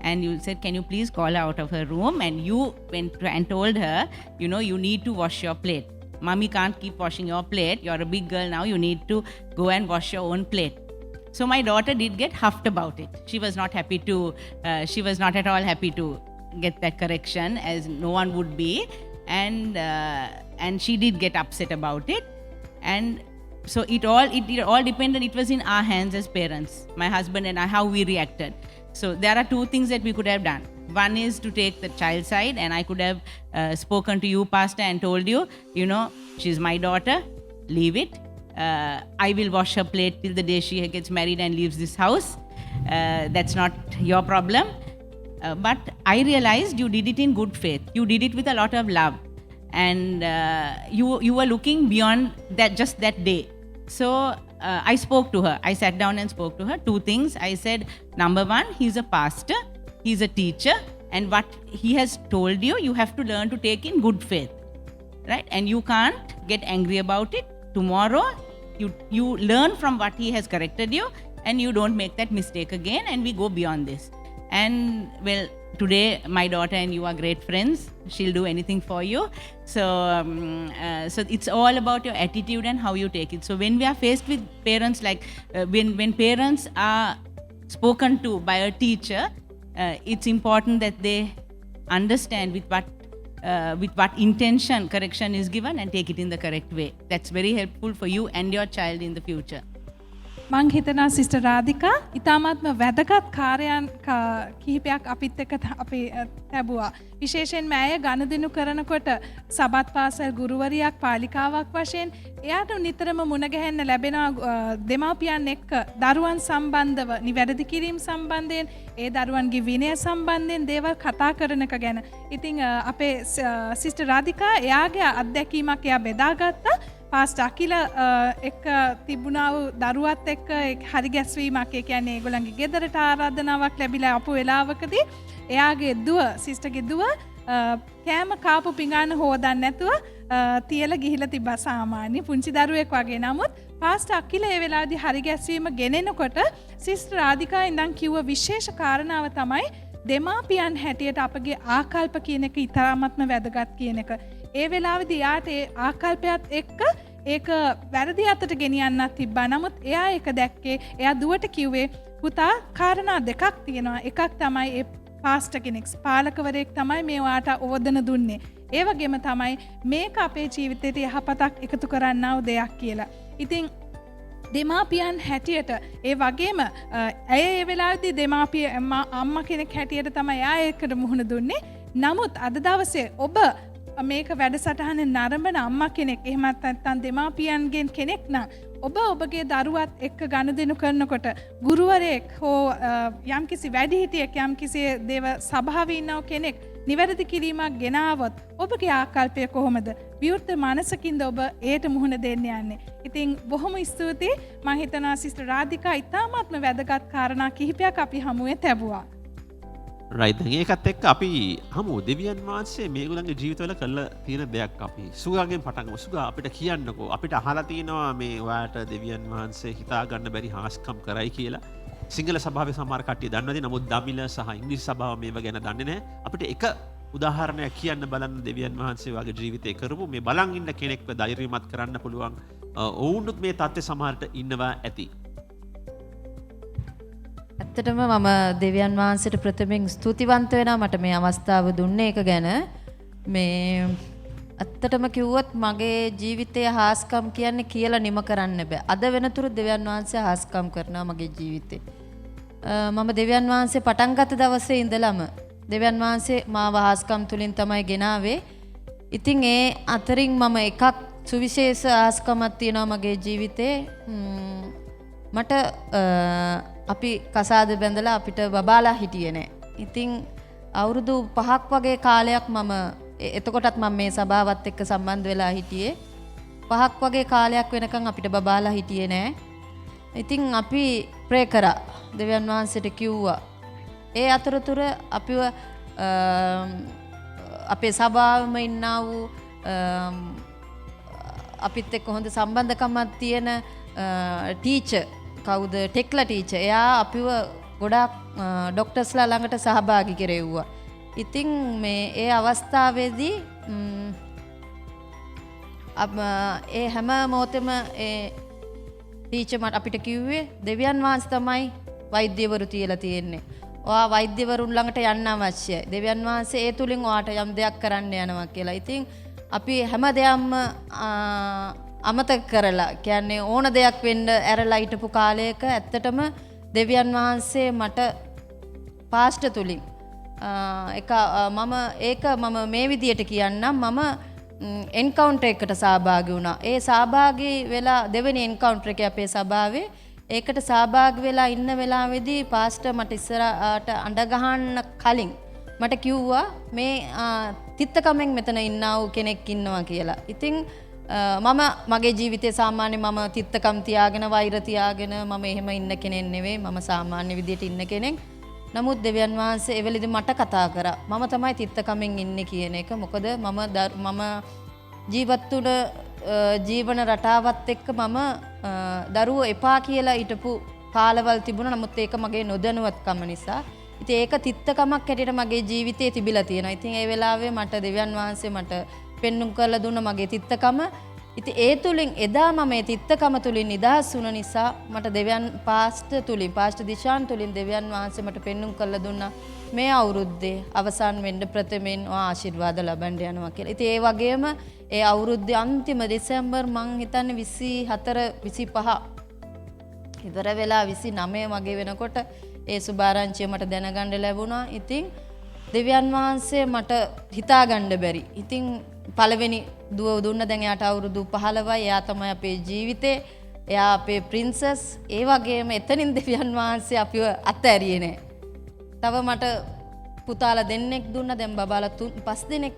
Speaker 6: and you said, can you please call her out of her room? And you went and told her, you know, you need to wash your plate. Mommy can't keep washing your plate. You're a big girl now. You need to go and wash your own plate. So my daughter did get huffed about it. She was not happy to, she was not at all happy to get that correction, as no one would be. And she did get upset about it. And so it all depended, it was in our hands as parents, my husband and I, how we reacted. So there are two things that we could have done. One is to take the child side, and I could have spoken to you, Pastor, and told you, she's my daughter, leave it. I will wash her plate till the day she gets married and leaves this house. That's not your problem. But I realized you did it in good faith. You did it with a lot of love. And you were looking beyond that, just that day. So I spoke to her. I sat down and spoke to her. Two things. I said, number one, he's a pastor, he's a teacher, and what he has told you, you have to learn to take in good faith, right? And you can't get angry about it. Tomorrow, you learn from what he has corrected you, and you don't make that mistake again, and we go beyond this. And well, today my daughter and you are great friends. She'll do anything for you. So it's all about your attitude and how you take it. So when we are faced with parents, like when parents are spoken to by a teacher, it's important that they understand with what intention correction is given and take it in the correct way. That's very helpful for you and your child in the future.
Speaker 2: මං හිතනවා sister රාධිකා ඉතාමත්ම වැදගත් කාර්යයන් කිහිපයක් අපිත් එක්ක අපි ලැබුවා. විශේෂයෙන්ම ඇය ගනුදෙනු කරනකොට සබත් පාසල් ගුරුවරියක් පාලිකාවක් වශයෙන් එයාට නිතරම මුණ ගැහෙන්න ලැබෙනවා දෙමාපියන් එක්ක දරුවන් සම්බන්ධව නිවැරදි කිරීම සම්බන්ධයෙන් ඒ දරුවන්ගේ විනය සම්බන්ධයෙන් දේවල් කතා කරන එක ගැන. ඉතින් අපේ සිස්ටර් රාධිකා එයාගේ අත්දැකීමක් එයා බෙදාගත්තා. පාස්ට් අකිල එක්ක තිබුණා වූ දරුවත් එක්ක හරි ගැස්වීමක්, ඒ කියන්නේ ඒගොල්ලන්ගේ ගෙදරට ආරාධනාවක් ලැබිලා ආපු වෙලාවකදී එයාගේ දුව, සිස්ටර්ගේ දුව කෑම කාපු පිඟාන හොදන්න නැතුව තියලා ගිහිලා තිබ්බා. සාමාන්‍ය පුංචි දරුවෙක් වගේ. නමුත් පාස්ට් අකිල ඒ වෙලාවේදී හරි ගැස්වීම ගෙනෙනකොට සිස්ටර් රාධිකා ඉඳන් කිව්ව විශේෂ කාරණාව තමයි දෙමාපියන් හැටියට අපගේ ආකල්ප කියන එක ඉතාමත්ම වැදගත් කියන එක. ඒ වෙලාවේදී යාට ඒ ආකල්පයත් එක්ක ඒක වැරදි අතට ගෙනියන්නත් තිබ්බා. නමුත් එයා ඒක දැක්කේ. එයා දුවට කිව්වේ පුතා කාරණා දෙකක් තියෙනවා. එකක් තමයි ඒ පාස්ටර් කෙනෙක්, පාලකවරයෙක් තමයි මේ වාට ඕදන දුන්නේ. ඒ වගේම තමයි මේක අපේ ජීවිතේට යහපතක් එකතු කරන්නා වූ දෙයක් කියලා. ඉතින් දෙමාපියන් හැටියට ඒ වගේම ඇය ඒ වෙලාවේදී දෙමාපිය අම්මා කෙනෙක් හැටියට තමයි එයා ඒකට මුහුණ දුන්නේ. නමුත් අද දවසේ ඔබ මේක වැඩසටහන නරඹන අම්මා කෙනෙක්, එහෙමත් නැත්නම් දෙමාපියන්ගෙන් කෙනෙක් නම් ඔබ ඔබගේ දරුවත් එක්ක ගනුදෙනු කරනකොට ගුරුවරයෙක් හෝ යම්කිසි වැඩිහිටියෙක් යම්කිසි දේව සභාවේ ඉන්නව කෙනෙක් නිවැරදි කිරීමක් ගෙනාවොත් ඔබගේ ආකල්පය කොහොමද? විවෘත මනසකින්ද ඔබ ඒට මුහුණ දෙන්න යන්නේ? ඉතින් බොහොම ස්තුතියි. මම හිතනවා සිස්ටර් රාධිකා ඉතාමත්ම වැදගත් කාරණා කිහිපයක් අපි හමුවේ තැබුවා.
Speaker 1: රයිට්. ඒකත් එක්ක අපි හමු දෙවියන් වහන්සේ මේගොල්ලන්ගේ ජීවිතවල කළ තියෙන දෙයක් අපි සුගාගෙන් පටන් ගමු. සුගා අපිට කියන්නකෝ. අපිට අහලා තියෙනවා මේ ඔයාට දෙවියන් වහන්සේ හිතා ගන්න බැරි හාස්කම් කරයි කියලා. සිංහල සභාවේ සමහර කට්ටිය දන්නවද? නමුත් දමිළ සහ ඉංග්‍රීසි සභාව මේව ගැන දන්නේ නැහැ. අපිට එක උදාහරණයක් කියන්න බලන්න දෙවියන් වහන්සේ වගේ ජීවිතේ කරපු මේ බලන් ඉන්න කෙනෙක්ව ධෛර්යමත් කරන්න පුළුවන්. ඔවුන්නුත් මේ තත්ත්වයේ සමහරට ඉන්නවා ඇති.
Speaker 4: ඇත්තටම මම දෙවියන් වහන්සේට ප්‍රථමයෙන් ස්තුතිවන්ත වෙනවා මට මේ අවස්ථාව දුන්නේ එක ගැන. මේ ඇත්තටම කිව්වොත් මගේ ජීවිතයේ හාස්කම් කියන්නේ කියලා නිම කරන්න බෑ. අද වෙනතුරු දෙවියන් වහන්සේ හාස්කම් කරනවා මගේ ජීවිතේ. මම දෙවියන් වහන්සේ පටන් ගත්ත දවසේ ඉඳලම දෙවියන් වහන්සේ මාව හාස්කම් තුලින් තමයි ගෙනාවේ. ඉතින් ඒ අතරින් මම එකක් සුවිශේෂ හාස්කමක් තියෙනවා මගේ ජීවිතේ. මට අපි කසාද බැඳලා අපිට බබාලා හිටියේ නෑ. ඉතින් අවුරුදු 5ක් වගේ කාලයක් මම එතකොටත් මම මේ සභාවත් එක්ක සම්බන්ධ වෙලා හිටියේ. 5ක් වගේ කාලයක් වෙනකන් අපිට බබාලා හිටියේ නෑ. ඉතින් අපි ප්‍රේ කරා. දෙවියන් වහන්සේට කිව්වා. ඒ අතරතුර අපිව අපේ සභාවෙම ඉන්නා වූ අපිත් එක්ක හොඳ සම්බන්ධකමක් තියෙන ටීචර් කවුද ටෙක්ලා ටීචර් එයා අපිව ගොඩාක් ડોක්ටර්ස්ලා ළඟට සහභාගී කෙරෙව්වා. ඉතින් මේ ඒ අවස්ථාවේදී ඒ හැම මොහොතෙම ටීචර් මට අපිට කිව්වේ දෙවියන් වහන්සේ තමයි වෛද්‍යවරු තියලා තියෙන්නේ. ඔයා වෛද්‍යවරුන් ළඟට යන්න අවශ්‍යයි. දෙවියන් වහන්සේ ඒ තුලින් ඔයාට යම් දෙයක් කරන්න යනවා කියලා. ඉතින් අපි හැම දෙයක්ම අමතක කරලා කියන්නේ ඕන දෙයක් වෙන්න ඇරලා හිටපු කාලයක ඇත්තටම දෙවියන් වහන්සේ මට පාස්ටර් තුලින් මම මේ විදියට කියන්නම් මම එන්කවුන්ටර් එකකට සහභාගී වුණා. ඒ සහභාගී වෙලා දෙවෙනි එන්කවුන්ටර් එකේ අපේ සභාවේ ඒකට සහභාගී වෙලා ඉන්න වෙලාවේදී පාස්ටර් මට ඉස්සරහට අඬ ගහන්න කලින් මට කිව්වා මේ තිත්තකමෙන් මෙතන ඉන්නා වූ කෙනෙක් ඉන්නවා කියලා. ඉතින් මම මගේ ජීවිතේ සාමාන්‍ය මම තිත්තකම් තියාගෙන වෛර තියාගෙන මම එහෙම ඉන්න කෙනෙක් නෙවෙයි. මම සාමාන්‍ය විදියට ඉන්න කෙනෙක්. නමුත් දෙවියන් වහන්සේ එවෙලෙදි මට කතා කරා. මම තමයි තිත්තකමෙන් ඉන්නේ කියන එක. මොකද මම ජීවත් වුණ ජීවන රටාවත් එක්ක මම දරුවෝ එපා කියලා හිටපු කාලවල් තිබුණා. නමුත් ඒක මගේ නොදැනුවත්කම නිසා. ඉතින් ඒක තිත්තකමක් හැටියට මගේ ජීවිතේ තිබිලා තියෙනවා. ඉතින් ඒ වෙලාවේ මට දෙවියන් වහන්සේ මට පෙන්눔 කරලා දුන්න මගේ තිත්තකම. ඉතින් ඒ තුලින් එදා මම මේ තිත්තකම තුලින් නිදහස් වුණ නිසා මට දෙවියන් පාස්ටර් දිශාන් තුලින් දෙවියන් වහන්සේ මට පෙන්눔 කරලා දුන්නා මේ අවුරුද්දේ අවසන් වෙන්න ප්‍රථමයෙන් ආශිර්වාද ලබන්න යනවා කියලා. ඉතින් ඒ වගේම ඒ අවුරුද්දේ අන්තිම දෙසැම්බර් මං හිතන්නේ 24 25 ඉවර වෙලා 29 වගේ වෙනකොට ඒ සුභාරංචිය මට දැනගන්න ලැබුණා. ඉතින් දෙවියන් වහන්සේ මට හිතාගන්න බැරි. ඉතින් පළවෙනි දුව දුන්න දැන් එයාට අවුරුදු 15යි. එයා තමයි අපේ ජීවිතේ. එයා අපේ ප්‍රින්සස්. ඒ වගේම එතනින් දෙවියන් වහන්සේ අපිව අත්හැරියේ නෑ. තව මට පුතාලා දෙන්නෙක් දුන්නා. දැන් බබාලා 5 දෙනෙක්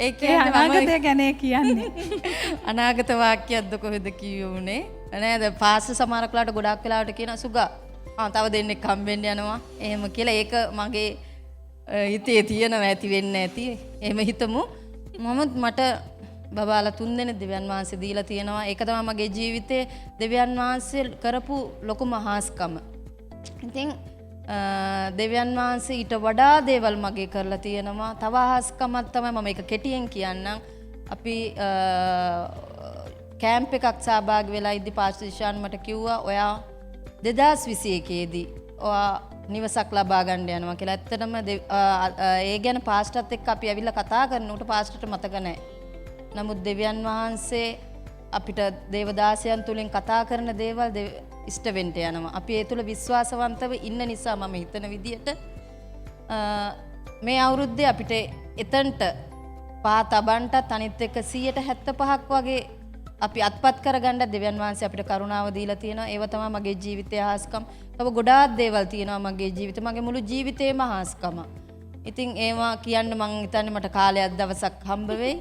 Speaker 4: ඒ කියන්නේ
Speaker 2: අනාගතය ගැන කියන්නේ.
Speaker 4: අනාගත වාක්‍යයක්ද කොහෙද කියුනේ? නේද? පාස්ටර් සමහර කලාවට ගොඩාක් වෙලාවට කියන සුගා තව දෙන්නෙක් හම්බෙන්න යනවා. එහෙම කියලා ඒක මගේ හිතේ තියෙනවා ඇති වෙන්න ඇති. එහෙම හිතමු. මට බබාලා 3 දෙනෙක් දෙවියන් වහන්සේ දීලා තියෙනවා. ඒක තමයි මගේ ජීවිතේ දෙවියන් වහන්සේ කරපු ලොකුම හාස්කම. ඉතින් දෙවියන් වහන්සේ ඊට වඩා දේවල් මගේ කරලා තියෙනවා. තව හාස්කමක් තමයි මම ඒක කෙටියෙන් කියන්නම්. අපි කැම්ප් එකක් සහභාගී වෙලා ඉද්දි පාස්ටර් දිශාන් මට කිව්වා ඔයා 2021 දී ඔයා නිවසක් ලබා ගන්න යනවා කියලා. ඇත්තටම ඒ ගැන පාස්ටර්ත් එක්ක අපි ඇවිල්ලා කතා කරනකොට පාස්ටර්ට මතක නැහැ. නමුත් දෙවියන් වහන්සේ අපිට දේවදාසයන් තුලින් කතා කරන දේවල් ඉෂ්ට වෙන්න යනවා. අපි ඒ තුල විශ්වාසවන්තව ඉන්න නිසා මම හිතන විදියට මේ අවුරුද්දේ අපිට එතනට පා තබන්නට අනිත් එක 175ක් වගේ අපි අත්පත් කරගන්න දෙවියන් වහන්සේ අපිට කරුණාව දීලා තියෙනවා. ඒව තමයි මගේ ජීවිතයේ හාස්කම්. තව ගොඩාක් දේවල් තියෙනවා මගේ ජීවිතේ. මගේ මුළු ජීවිතේම හාස්කම. ඉතින් ඒවා කියන්න මං හිතන්නේ මට කාලයක් දවසක් හම්බ වෙයි.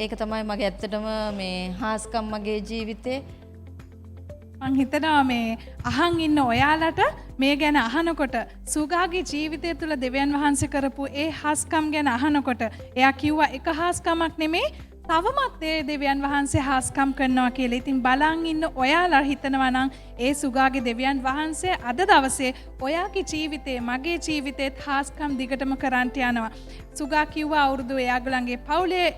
Speaker 4: ඒක තමයි මගේ ඇත්තටම මේ හාස්කම් මගේ ජීවිතේ.
Speaker 2: මං හිතනවා මේ අහන් ඉන්න ඔයාලට මේ ගැන අහනකොට සුගාගේ ජීවිතය තුළ දෙවියන් වහන්සේ කරපු ඒ හාස්කම් ගැන අහනකොට එයා කිව්වා එක හාස්කමක් නෙමේ තවමත් ඒ දෙවියන් වහන්සේ හාස්කම් කරනවා කියලා. ඉතින් බලන් ඉන්න ඔයාලා හිතනවා නම් ඒ සුගාගේ දෙවියන් වහන්සේ අද දවසේ ඔයාගේ ජීවිතේ මගේ ජීවිතේත් හාස්කම් දිගටම කරන්ට යනවා. සුගා කිව්වා අවුරුදු එයාගලන්ගේ පවුලේ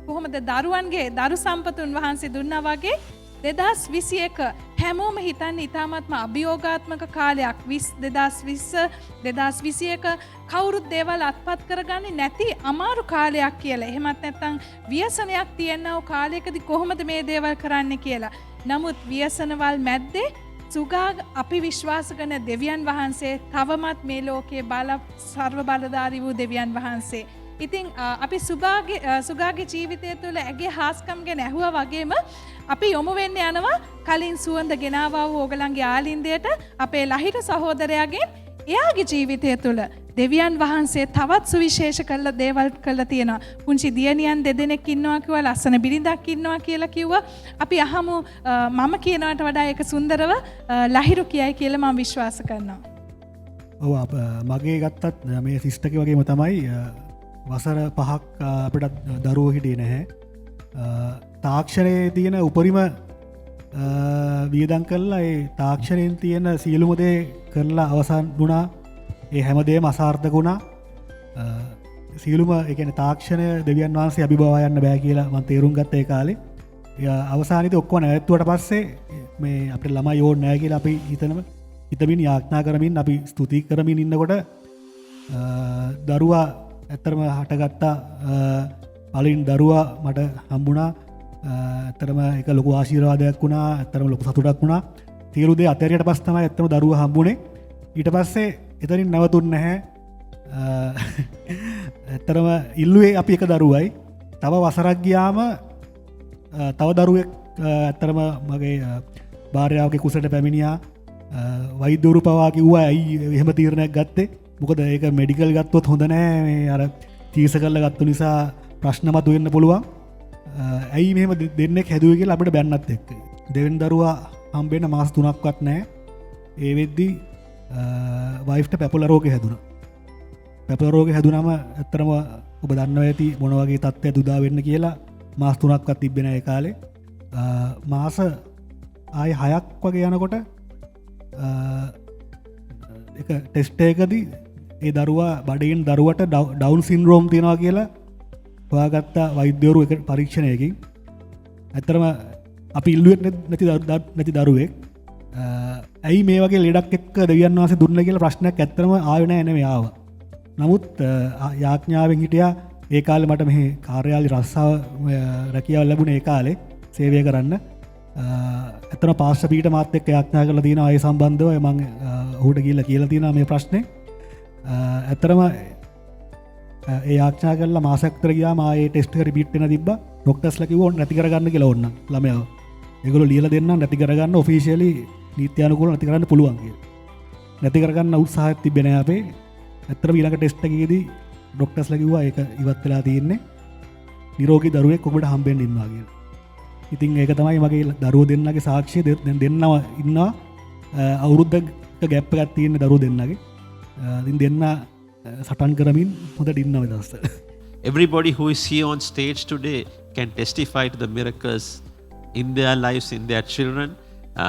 Speaker 2: කොහොමද දරුවන්ගේ දරු සම්පතුන් වහන්සේ දුන්නා වගේ 2021 හැමෝම හිතන්නේ ඉතාමත්ම අභියෝගාත්මක කාලයක්. 2021 කවුරුත් දේවල් අත්පත් කරගන්නේ නැති අමාරු කාලයක් කියලා. එහෙමත් නැත්නම් ව්‍යසනයක් තියෙනව කාලයකදී කොහොමද මේ දේවල් කරන්නේ කියලා. නමුත් ව්‍යසනවල් මැද්දේ සුගා අපි විශ්වාස කරන දෙවියන් වහන්සේ තවමත් මේ ලෝකයේ සර්ව බලධාරී වූ දෙවියන් වහන්සේ. ඉතින් අපි සුගාගේ ජීවිතය තුළ ඇගේ හාස්කම් ගැන ඇහුවා වගේම අපි යොමු වෙන්න යනවා කලින් සුවඳ ගෙනාවා වූ ඕගලන්ගේ ආලින්දයට අපේ ලහිර සහෝදරයාගෙන් එයාගේ ජීවිතය තුළ දෙවියන් වහන්සේ තවත් සුවිශේෂ කළ දේවල් කළා තියෙනවා. පුංචි දියණියන් දෙදෙනෙක් ඉන්නවා කිව්වා, ලස්සන බිරිඳක් ඉන්නවා කියලා කිව්වා. අපි අහමු මම කියනවට වඩා ඒක සුන්දරව ලහිරු කියයි කියලා මම විශ්වාස කරනවා.
Speaker 5: ඔව් මගේ ගත්තත් මේ සිස්ටර්ගේ වගේම තමයි වසර 5ක් අපිට දරුවෝ හිටියේ නැහැ. තාක්ෂණයේ තියෙන උපරිම වියදම් කළා ඒ තාක්ෂණයෙන් තියෙන සියලුම දේ කරලා අවසන් වුණා. ඒ හැමදේම අසාර්ථක වුණා. සියලුම ඒ කියන්නේ තාක්ෂණය දෙවියන් වහන්සේ අභිභවා යන්න බෑ කියලා මම තේරුම් ගත්ත ඒ කාලේ. අවසානිත ඔක්කොම නැවැත්තුවට පස්සේ මේ අපිට ළමයි ඕනේ නැහැ කියලා අපි හිතමින් යාඥා කරමින් අපි ස්තුති කරමින් ඉන්නකොට දරුවා ඇත්තරම හටගත්තා පලින් දරුවා මට හම්බුණා ඇත්තරම එක ලොකු ආශීර්වාදයක් වුණා ඇත්තරම ලොකු සතුටක් වුණා සියලු දේ අතහැරියට පස්සේ තමයි ඇත්තම දරුවා හම්බුනේ ඊට පස්සේ එතනින් නැවතුන්නේ නැහැ ඇත්තරම ඉල්ලුවේ අපි එක දරුවයි තව වසරක් ගියාම තව දරුවෙක් ඇත්තරම මගේ භාර්යාවගේ කුසට පැමිණියා වෛද්‍යවරු පවා කිව්වා ඇයි එහෙම තීරණයක් ගත්තේ මොකද ඒක මෙඩිකල් ගත්තොත් හොඳ නෑ මේ අර තීස කරලා ගත්තු නිසා ප්‍රශ්න මතුවෙන්න පුළුවන් ඇයි මෙහෙම දෙන්නෙක් හැදුවේ කියලා අපිට බැන්නත් එක්ක දෙවෙනි දරුවා හම්බෙන්න මාස 3ක්වත් නෑ ඒ වෙද්දි වයිෆ්ට පැපුලා රෝගේ හැදුනා පැපුලා රෝගේ හැදුනම ඇත්තටම ඔබ දන්නවා ඇති මොන වගේ තත්ත්වයක් උදා වෙන්න කියලා මාස 3ක්වත් තිබ්බේ නෑ ඒ කාලේ මාස ආය 6ක් වගේ යනකොට එක ටෙස්ට් එකකදී ඒ දරුවා බඩගින් දරුවට ඩවුන් සින්ඩ්‍රෝම් තියෙනවා කියලා හොයාගත්ත වෛද්‍යවරු එක පරීක්ෂණයකින් ඇත්තරම අපි ඉල්ලුවේ නැති දරුවෙක් ඇයි මේ වගේ ලෙඩක් එක්ක දෙවියන් වහන්සේ දුන්න කියලා ප්‍රශ්නයක් ඇත්තරම ආවේ නැහැ නෙමෙයි ආවා. නමුත් යාඥාවෙන් හිටියා ඒ කාලේ මට මෙහි කාර්යාලි රස්සාව රැකියාව ලැබුණේ ඒ කාලේ සේවය කරන්න. ඇත්තම පාස්ටර් පීටර් මාත් එක්ක යාඥා කරලා තියෙනවා ඒ සම්බන්ධව මම ඔහුට ගිහිල්ලා කියලා තියෙනවා මේ ප්‍රශ්නේ. ඇත්තටම ඒ යාඥා කරලා මාසයක් විතර ගියාම ආයේ ටෙස්ට් එක රිපීට් වෙන තිබ්බා. ડોක්ටර්ස්ලා කිව්වා නැති කරගන්න කියලා ඕන්න ළමයාව. ඒගොල්ලෝ ලියලා දෙන්නම් නැති කරගන්න ඔෆිෂියලි නීත්‍යානුකූලව නැති කරන්න පුළුවන් කියලා. නැති කරගන්න උත්සාහයක් තිබ්බේ නැහැ අපේ. ඇත්තටම ඊළඟ ටෙස්ට් එකේදී ડોක්ටර්ස්ලා කිව්වා ඒක ඉවත් වෙලා තියෙන්නේ. නිරෝගී දරුවෙක් ඔබට හම්බෙන්න ඉන්නවා කියලා. ඉතින් ඒක තමයි මගේ දරුවෝ දෙන්නගේ සාක්ෂිය දැන් දෙන්නව ඉන්නවා අවුරුද්දක ගැප් එකක් තියෙන දරුවෝ දෙන්නගේ. ඉතින් දෙන්න සටන් කරමින් හොඳට ඉන්නවා මේ දවස්වල.
Speaker 1: Everybody who is here on stage today can testify to the miracles in their lives, in their children.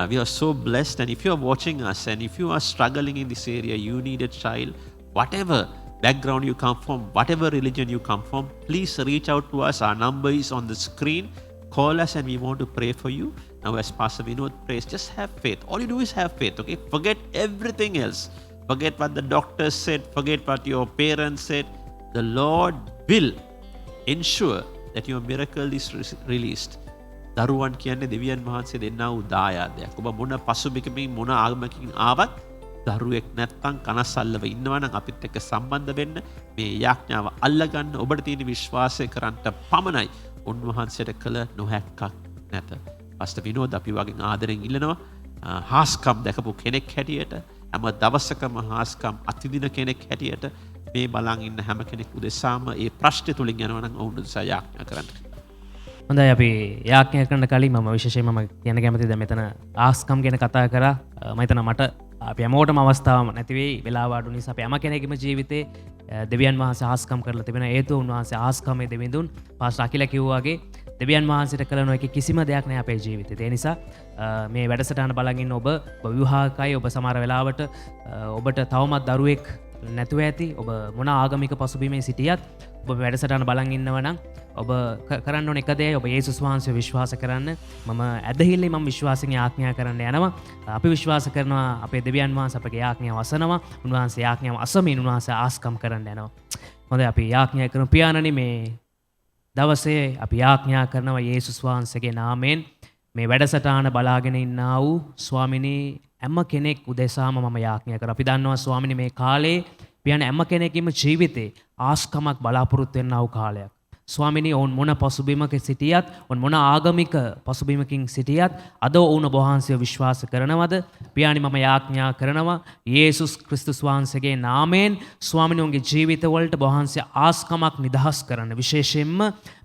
Speaker 1: We are so blessed, and if you are watching us and if you are struggling in this area, you need a child, whatever background you come from, whatever religion you come from, please reach out to us. Our number is on the screen. Call us and we want to pray for you. Now as Pastor Vinod prays, just have faith. All you do is have faith, okay? Forget everything else. Forget what the doctors said. Forget what your parents said. The Lord will ensure that your miracle is released. දරුවන් කියන්නේ දෙවියන් වහන්සේ දෙන්නා වූ දායාදයක්. ඔබ මොන පසුබිමකින් මොන ආගමකින් ආවත් දරුවෙක් නැත්තම් කනස්සල්ලව ඉන්නවා නම් අපිත් එක්ක සම්බන්ධ වෙන්න මේ යාඥාව අල්ලගන්න ඔබට තියෙන විශ්වාසය කරන්ට පමණයි උන්වහන්සේට කළ නොහැක්කක් නැත. පස්ටර් විනෝද් අපි වගේ ආදරෙන් ඉල්ලනවා හාස්කම් දැකපු කෙනෙක් හැටියට හැම දවසකම හාස්කම් අත්විඳින කෙනෙක් හැටියට මේ බලන් ඉන්න හැම කෙනෙක් උදෙසාම ඒ ප්‍රශ්නේ තුලින් යනවා නම් ඔවුන් උදෙසා යාඥා කරන්න.
Speaker 3: හොඳයි අපි යාඥා කරන්න කලින් මම විශේෂයෙන්ම කියන්න කැමතිද මෙතන ආස්කම් ගැන කතා කරා මම හිතනවා මට අපි හැමෝටම අවස්ථාවක් නැති වෙයි වෙලාව අඩු නිසා අපි හැම කෙනෙකුගේම ජීවිතේ දෙවියන් වහන්සේ ආස්කම් කරලා තිබෙන හේතුව උන්වහන්සේ ආස්කමේ දෙවිඳුන් පාස්ටර් අකිල කිව්වා වගේ දෙවියන් වහන්සේට කළ නොහැකි කිසිම දෙයක් නැහැ අපේ ජීවිතේ. ඒ නිසා මේ වැඩසටහන බලන් ඉන්න ඔබ විවාහකයි ඔබ සමහර වෙලාවට ඔබට තවමත් දරුවෙක් නැතුව ඇති ඔබ මොන ආගමික පසුබිමේ සිටියත් ඔබ වැඩසටහන බලන් ඉන්නවා නම් ඔබ කරන්න ඕන එක දේ ඔබ යේසුස් වහන්සේව විශ්වාස කරන්න. මම ඇදහිල්ලේ මම විශ්වාසයෙන් යාඥා කරන්න යනවා. අපි විශ්වාස කරනවා අපේ දෙවියන් වහන්සේ අපගේ යාඥාව අසනවා. උන්වහන්සේ යාඥාව අසමින් උන්වහන්සේ ආස්කම් කරන්න යනවා. හොඳයි අපි යාඥා කරමු පියාණනි මේ දවසේ අපි යාඥා කරනවා යේසුස් වහන්සේගේ නාමයෙන් මේ වැඩසටහන බලාගෙන ඉන්නා වූ ස්වාමිනී හැම කෙනෙක් උදෙසාම මම යාඥා කරා. අපි දන්නවා ස්වාමිනී මේ කාලේ පියාණන් හැම කෙනෙකුගේම ජීවිතේ ආස්කමක් බලාපොරොත්තු වෙනා වූ කාලයක්. ස්වාමිනී ඔවුන් මොන පසුබිමක සිටියත් ඔවුන් මොන ආගමික පසුබිමකින් සිටියත් අද ඔවුන් වහන්සේව විශ්වාස කරනවද? පියාණනි මම යාඥා කරනවා යේසුස් ක්‍රිස්තුස් වහන්සේගේ නාමයෙන් ස්වාමිනී ඔවුන්ගේ ජීවිතවලට වහන්සේ ආස්කමක් නිදහස් කරන්න. විශේෂයෙන්ම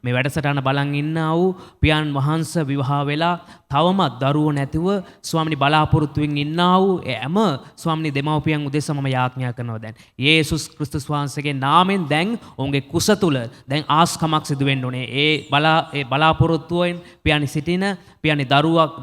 Speaker 3: මේ වැඩසටහන බලන් ඉන්නා වූ පියාණන් වහන්සේ විවාහ වෙලා තවමත් දරුවෝ නැතිව ස්වාමිනී බලාපොරොත්තුෙන් ඉන්නා වූ හැම ස්වාමිනී දෙමව්පියන් උදෙසා මම යාඥා කරනවා දැන් යේසුස් ක්‍රිස්තුස් වහන්සේගේ නාමයෙන් දැන් ඔවුන්ගේ කුස තුල දැන් ආස්කම ආස්කමක් සිදුවෙන්න ඕනේ. ඒ බලාපොරොත්තුවෙන් පියාණි සිටින පියාණි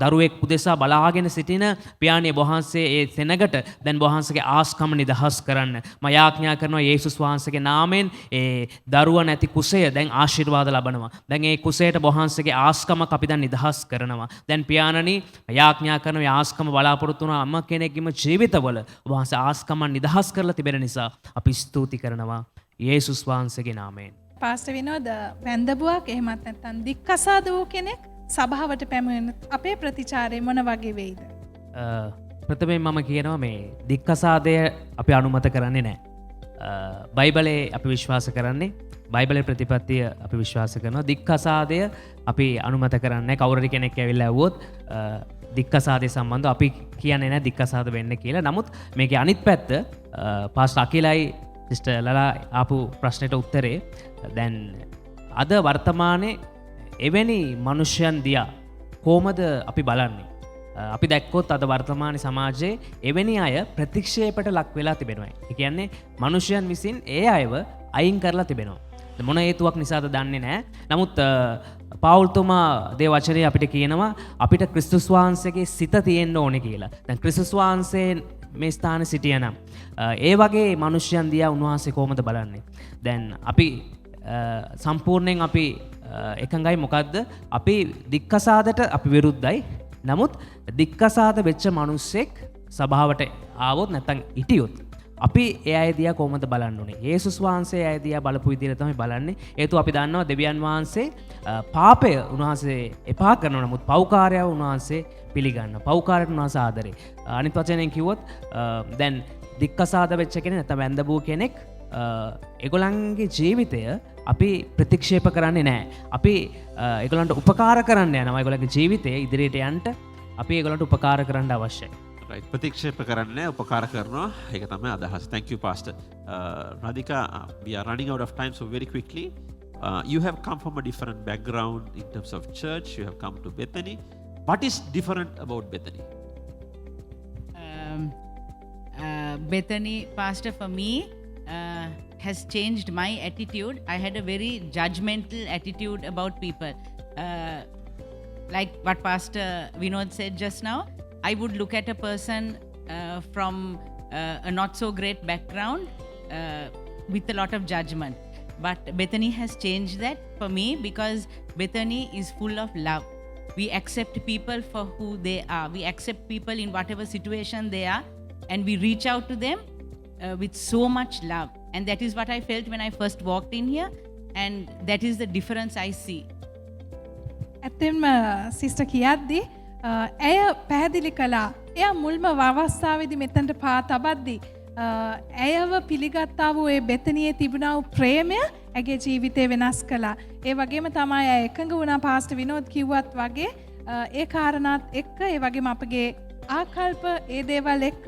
Speaker 3: දරුවෙක් උදෙසා බලාගෙන සිටින පියාණි වහන්සේ ඒ සෙනගට දැන් වහන්සේගේ ආස්කම නිදහස් කරන්න මම යාඥා කරනවා යේසුස් වහන්සේගේ නාමයෙන් ඒ දරුවා නැති කුසය දැන් ආශිර්වාද ලබනවා. දැන් ඒ කුසයට වහන්සේගේ ආස්කමක් අපි දැන් නිදහස් කරනවා. දැන් පියාණනි යාඥා කරන ආස්කම බලාපොරොත්තු වුණ අම්ම කෙනෙක්ගේම ජීවිතවල වහන්සේ ආස්කම නිදහස් කරලා තිබෙන නිසා අපි ස්තුති කරනවා යේසුස් වහන්සේගේ නාමයෙන්.
Speaker 2: පාස්ටර් විනෝද වැන්දබුවක් එහෙමත් නැත්නම් දික්කසාද වූ කෙනෙක් සභාවට පැමිණෙන අපේ ප්‍රතිචාරය මොන වගේ වෙයිද?
Speaker 3: ප්‍රථමයෙන් මම කියනවා මේ දික්කසාදය අපි අනුමත කරන්නේ නැහැ. බයිබලයේ අපි විශ්වාස කරන්නේ බයිබලයේ ප්‍රතිපත්තිය අපි විශ්වාස කරනවා. දික්කසාදය අපි අනුමත කරන්නේ නැහැ. කවුරු කෙනෙක් ඇවිල්ලා ඇහුවොත් දික්කසාදය සම්බන්ධව අපි කියන්නේ නැහැ දික්කසාද වෙන්න කියලා. නමුත් මේකේ අනිත් පැත්ත පාස්ටර් අකිලයි සිස්ටර් ලලා ආපු ප්‍රශ්නෙට උත්තරේ දැන් අද වර්තමානයේ එවැනි මනුෂ්‍යයන් දිහා කොහොමද අපි බලන්නේ? අපි දැක්කොත් අද වර්තමාන සමාජයේ එවැනි අය ප්‍රතික්ෂේපයට ලක් වෙලා තිබෙනවා. ඒ කියන්නේ මනුෂ්‍යයන් විසින් ඒ අයව අයින් කරලා තිබෙනවා. මොන හේතුවක් නිසාද දන්නේ නැහැ. නමුත් පාවුල්තුමා දේ වචනේ අපිට කියනවා අපිට ක්‍රිස්තුස් වහන්සේගේ සිත තියෙන්න ඕනේ කියලා. දැන් ක්‍රිස්තුස් වහන්සේ මේ ස්ථානයේ සිටියනම් ඒ වගේ මනුෂ්‍යයන් දිහා උන්වහන්සේ කොහොමද බලන්නේ? දැන් අපි සම්පූර්ණයෙන් අපි එකඟයි මොකද්ද? අපි දික්කසාදට අපි විරුද්ධයි. නමුත් දික්කසාද වෙච්ච මිනිස්සෙක් සභාවට ආවොත් නැත්නම් ඉටියොත් අපි ඒ අය දිහා කොහොමද බලන්න ඕනේ? යේසුස් වහන්සේ ඒ අය දිහා බලපු විදිහට තමයි බලන්නේ. හේතුව අපි දන්නවා දෙවියන් වහන්සේ පාපය උන්වහන්සේ එපා කරනවා. නමුත් පව්කාරයව උන්වහන්සේ පිළිගන්නවා. පව්කාරයට උන්වහන්සේ ආදරේ. අනිත් වචනෙන් කිව්වොත් දැන් දික්කසාද වෙච්ච කෙනෙක් නැත්නම් වැන්දබූ කෙනෙක් ඒගොල්ලන්ගේ ජීවිතය අපි ප්‍රතික්ෂේප කරන්නේ නැහැ. අපි ඒගොල්ලන්ට උපකාර කරන්න යනවා. ඒගොල්ලන්ගේ ජීවිතය ඉදිරියට යන්න අපි ඒගොල්ලන්ට උපකාර කරන්න අවශ්‍යයි.
Speaker 1: right ප්‍රතික්ෂේප කරන්නේ උපකාර කරනවා. ඒක තමයි අදහස. thank you pastor. Radhika, we are running out of time, so very quickly, you have come from a different background in terms of church. You have come to Bethany. What is different about Bethany?
Speaker 6: Bethany, pastor, for me has changed my attitude. I had a very judgmental attitude about people. Like what Pastor Vinod said just now, I would look at a person from a not so great background with a lot of judgment. But Bethany has changed that for me because Bethany is full of love. We accept people for who they are. We accept people in whatever situation they are, and we reach out to them with so much love. And that is what I felt when I first walked in here, and that is the difference I see.
Speaker 2: ඇත්තෙන්ම sister කියද්දී ඇය පැහැදිලි කළා. එයා මුල්ම අවස්ථාවේදී මෙතනට පා තබද්දී ඇයව පිළිගත්තා වූ ඒ බෙතනියේ තිබුණා වූ ප්‍රේමය ඇගේ ජීවිතේ වෙනස් කළා. ඒ වගේම තමයි ඇය එකඟ වුණා පාස්ටර් විනෝද් කිව්වත් වගේ ඒ කාරණාත් එක්ක ඒ වගේම අපගේ ආකල්ප ඒ දේවල් එක්ක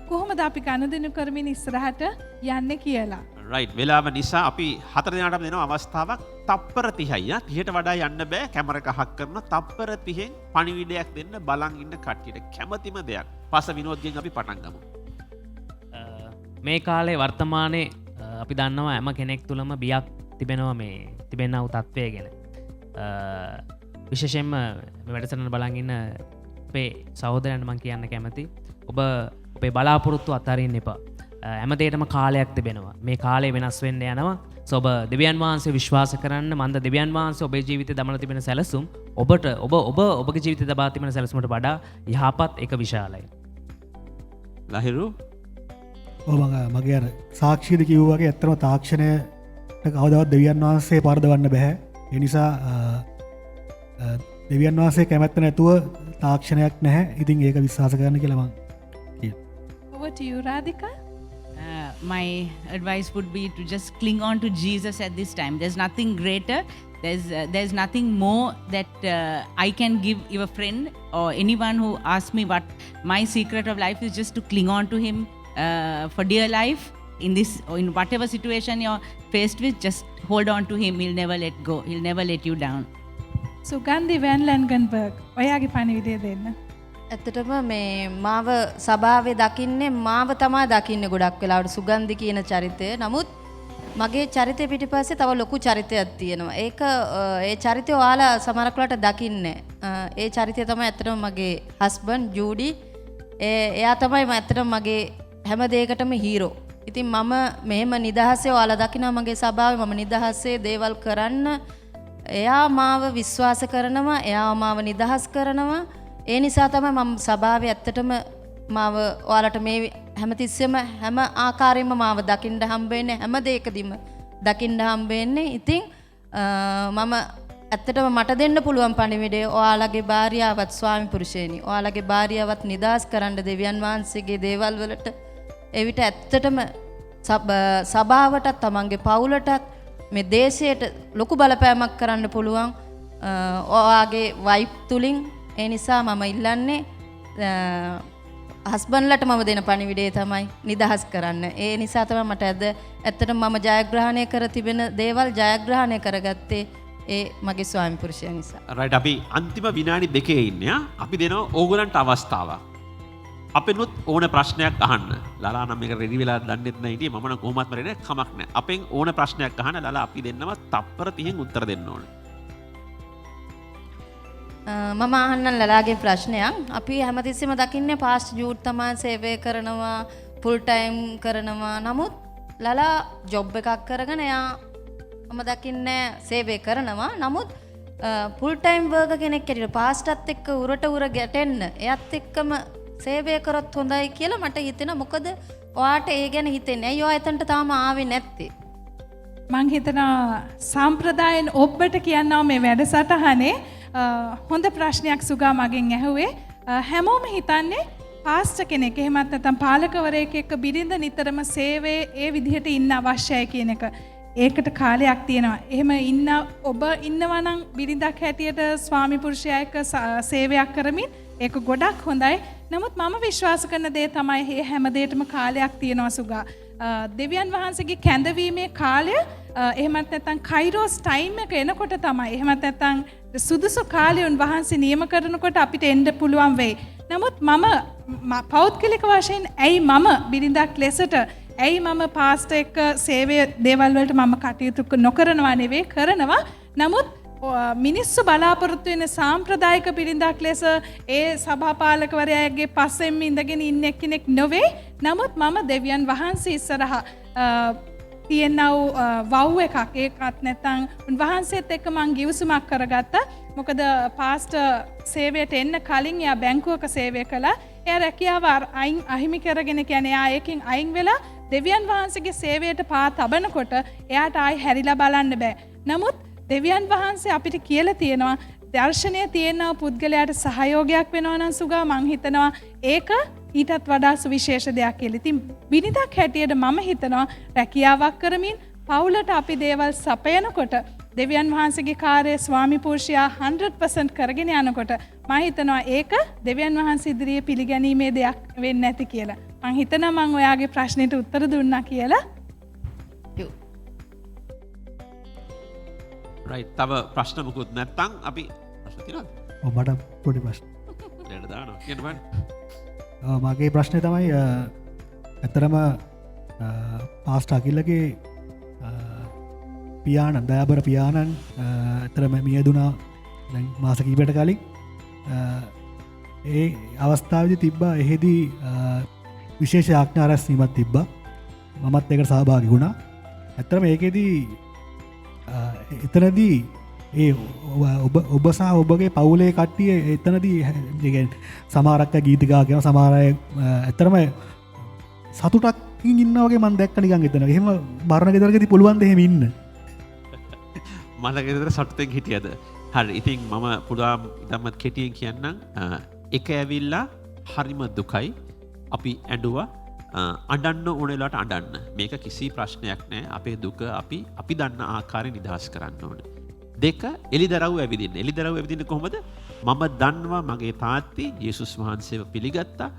Speaker 2: කොහොමද අපි ගනුදෙනු කරමින් ඉස්සරහට යන්නේ කියලා.
Speaker 1: right වෙලාව නිසා අපි හතර දෙනාටම දෙනවා අවස්ථාවක් තප්පර 30යි. 30ට වඩා යන්න බෑ. කැමර එකක් කරන තප්පර 30න් පණිවිඩයක් දෙන්න බලන් ඉන්න කට්ටියට කැමැතිම දෙයක්. පාස්ටර් විනෝද්ගෙන් අපි පටන් ගමු.
Speaker 3: මේ කාලේ වර්තමානයේ අපි දන්නවා හැම කෙනෙක් තුළම බියක් තිබෙනවා මේ තිබෙනා වූ තත්ත්වය ගැන. විශේෂයෙන්ම මේ වැඩසටහන බලන් ඉන්න අපේ සහෝදරයන්ට මම කියන්න කැමතියි. ඔබ ඔබේ බලාපොරොත්තු අත්හරින්න එපා. හැමදේටම කාලයක් තිබෙනවා. මේ කාලය වෙනස් වෙන්න යනවා. ඔබ දෙවියන් වහන්සේ විශ්වාස කරන්න. මන්ද දෙවියන් වහන්සේ ඔබේ ජීවිතේ දමලා තිබෙන සැලසුම් ඔබට ඔබගේ ජීවිතේ දබා තිබෙන සැලසුමට වඩා යහපත් එක විශාලයි.
Speaker 1: ලහිරු
Speaker 5: මගේ අර සාක්ෂියද කිව්වා වගේ ඇත්තම තාක්ෂණයට කවදාවත් දෙවියන් වහන්සේ පරදවන්න බෑ. ඒ නිසා දෙවියන් වහන්සේ කැමැත්ත නැතුව තාක්ෂණයක් නැහැ. ඉතින් ඒක විශ්වාස කරන්න කියලා මම
Speaker 2: over to you, Radhika.
Speaker 6: My advice would be to just cling on to Jesus at this time. There's nothing greater. There's nothing more that I can give your friend or anyone who asks me what my secret of life is, just to cling on to Him for dear life. In this or in whatever situation you're faced with, just hold on to Him. He'll never let go. He'll never let you down.
Speaker 2: Sugandhi van Langenberg ඔයාගේ පණිවිඩය දෙන්න.
Speaker 4: ඇත්තටම මේ මාව සභාවේ දකින්නේ මාව තමා දකින්නේ ගොඩක් වෙලාවට සුගන්ධි කියන චරිතය. නමුත් මගේ චරිතය පිටිපස්සේ තව ලොකු චරිතයක් තියෙනවා. ඒක ඒ චරිතය ඔයාලා සමහරක්ලට දකින්නේ. ඒ චරිතය තමයි ඇත්තටම මගේ හස්බන්ඩ් ජූඩි. එයා තමයි ඇත්තටම මගේ හැම දෙයකටම හීරෝ. ඉතින් මම මෙහෙම නිදහසේ ඔයාලා දකිනවා මගේ ස්වභාවය මම නිදහසේ දේවල් කරන්න. එයා මාව විශ්වාස කරනවා. එයා මාව නිදහස් කරනවා. ඒ නිසා තමයි මම ස්වභාවය ඇත්තටම මාව ඔයාලට මේ හැමතිස්සෙම හැම ආකාරයෙන්ම මාව දකින්න හම්බෙන්නේ හැම දෙයකදීම දකින්න හම්බෙන්නේ. ඉතින් මම ඇත්තටම මට දෙන්න පුළුවන් පණිවිඩය ඔයාලගේ භාර්යාවත් ස්වාමි පුරුෂයනි ඔයාලගේ භාර්යාවත් නිදහස් කරන්න දෙවියන් වහන්සේගේ දේවල් වලට එවිට ඇත්තටම සභාවටත් තමන්ගේ පවුලටත් මේ දේශයට ලොකු බලපෑමක් කරන්න පුළුවන් ඔයාගේ වයිෆ් තුලින්. ඒ නිසා මම ඉල්ලන්නේ හස්බන්ඩ්ලට මම දෙන පණිවිඩය තමයි නිදහස් කරන්න. ඒ නිසා තමයි මට ඇත්තටම මම ජයග්‍රහණය කර තිබෙන දේවල් ජයග්‍රහණය කරගත්තේ ඒ මගේ ස්වාමි පුරුෂයා නිසා.
Speaker 1: රයිට් අපි අන්තිම විනාඩි 2 ඉන්නේ. අපි දෙනවා ඕගලන්ට අවස්ථාවක්. අපෙනුත් ඕන ප්‍රශ්නයක් අහන්න. ලලා නම් මේක රෙඩි වෙලා දන්නෙත් නැහැ ඉතින් මම නම් කොහොමත් මරේ කමක් නැහැ. අපෙන් ඕන ප්‍රශ්නයක් අහන්න ලලා අපි දෙන්නම තප්පර 30න් උත්තර දෙන්න ඕනේ.
Speaker 4: මම අහන්නම් ලලාගේ ප්‍රශ්නයක්. අපි හැමතිස්සෙම දකින්නේ පාස්ට් ජූඩ් තමයි සේවය කරනවා, ෆුල් ටයිම් කරනවා. නමුත් ලලා ජොබ් එකක් කරගෙන එයා මම දකින්නේ සේවය කරනවා. නමුත් ෆුල් ටයිම් වර්කර් කෙනෙක් හැටියට පාස්ට්ත් එක්ක උරට උර ගැටෙන්න එයත් එක්කම සේවය කරොත් හොඳයි කියලා මට හිතෙනවා. මොකද ඔයාට ඒ ගැන හිතෙන්නේ. ඇයි ඔයා එතනට තාම ආවේ නැත්තේ?
Speaker 2: මං හිතනවා සම්ප්‍රදායෙන් ඔබට කියන්නවා මේ වැඩසටහනේ හොඳ ප්‍රශ්නයක් සුගා මගෙන් ඇහුවේ. හැමෝම හිතන්නේ පාස්ටර් කෙනෙක් එහෙමත් නැත්නම් පාලකවරයෙක් එක්ක බිරිඳ නිතරම සේවයේ ඒ විදිහට ඉන්න අවශ්‍යයි කියන එක. ඒකට කාලයක් තියෙනවා. එහෙම ඉන්න ඔබ ඉන්නවා නම් බිරිඳක් හැටියට ස්වාමි පුරුෂයා එක්ක සේවයක් කරමින් ඒක ගොඩක් හොඳයි. නමුත් මම විශ්වාස කරන දේ තමයි මේ හැම දෙයකටම කාලයක් තියෙනවා සුගා. දෙවියන් වහන්සේගේ කැඳවීමේ කාලය එහෙමත් නැත්නම් කයිරෝස් ටයිම් එක එනකොට තමයි එහෙමත් නැත්නම් සුදුසු කාලය උන්වහන්සේ නියම කරනකොට අපිට එන්න පුළුවන් වෙයි. නමුත් මම පෞද්ගලික වශයෙන් ඇයි මම බිරිඳක් ලෙසට ඇයි මම පාස්ටර් එක්ක සේවය දේවල් වලට මම කටයුතු නොකරනවා නෙවෙයි කරනවා. නමුත් මිනිස්සු බලාපොරොත්තු වෙන සාම්ප්‍රදායික බිරිඳක් ලෙස ඒ සභාපාලකවරයාගේ පස්සෙන් ඉඳගෙන ඉන්න කෙනෙක් නොවේ. නමුත් මම දෙවියන් වහන්සේ ඉස්සරහා තියෙනව වව් එකක් ඒකත් නැත්නම් උන්වහන්සේත් එක්ක මං ගිවිසුමක් කරගත්තා. මොකද පාස්ටර් සේවයට එන්න කලින් එයා බැංකුවක සේවය කළා. එයා රැකියාව අහිමි කරගෙන කියන්නේ එයා ඒකෙන් අයින් වෙලා දෙවියන් වහන්සේගේ සේවයට පා තබනකොට එයාට ආයි හැරිලා බලන්න බෑ. නමුත් දෙවියන් වහන්සේ අපිට කියලා තියෙනවා දර්ශනය තියෙන පුද්ගලයාට සහයෝගයක් වෙනවා නම් සුගා මං හිතනවා ඒක ඊටත් වඩා සුවිශේෂ දෙයක් කියලා. ඉතින් බිරිඳක් හැටියට මම හිතනවා රැකියාවක් කරමින් පවුලට අපි දේවල් සපයනකොට දෙවියන් වහන්සේගේ කාර්යය ස්වාමි පුරුෂයා 100% කරගෙන යනකොට මම හිතනවා ඒක දෙවියන් වහන්සේ ඉදිරියේ පිළිගැනීමේ දෙයක් වෙන්නේ නැති කියලා. මං හිතනවා මං ඔයාගේ ප්‍රශ්නෙට උත්තර දුන්නා කියලා.
Speaker 1: රයිට් තව ප්‍රශ්න මොකුත් නැත්නම් අපි ප්‍රශ්න තියෙනවද?
Speaker 5: ඔව් මට පොඩි ප්‍රශ්න.
Speaker 1: දෙන්න දානවා. කියන්න බෑ.
Speaker 5: මගේ ප්‍රශ්නය තමයි ඇත්තරම පාස්ටර් අකිලගේ පියාණන් දයාබර පියාණන් ඇතරම මියදුනා මාස කීපයට කලින් ඒ අවස්ථාවදි තිබ්බා එහෙදී විශේෂ ආඥා රැස්වීමක් තිබ්බා. මමත් ඒකට සහභාගී වුණා. ඇත්තරම ඒකෙදී එතනදී ඒ ඔබ සහ ඔබගේ පවුලේ කට්ටිය එතනදී සමහරක් ගීතිකා කියන සමහර අය ඇත්තරම සතුටක් ඉන්නා වගේ මම දැක්ක නිකන් එතන. එහෙම මරණ ගෙදරකදී පුළුවන් ද එහෙම ඉන්න?
Speaker 1: මල ගෙදර සතුටෙන් හිටියද? හරි. ඉතින් මම පුළුවන් ඉදම්මත් කෙටියෙන් කියන්නම්. එක ඇවිල්ලා හරිම දුකයි. අපි ඇඬුවා. අඩන්න ඕනෙලාට අඩන්න. මේක කිසි ප්‍රශ්නයක් නෑ. අපේ දුක අපි දන්න ආකාරයෙන් නිදහස් කරන්න ඕනේ. දෙක එලිදරව් ඇවිදින්න. එලිදරව් ඇවිදින්න කොහොමද? මම දන්නවා මගේ තාත්ති යේසුස් වහන්සේව පිළිගත්තා.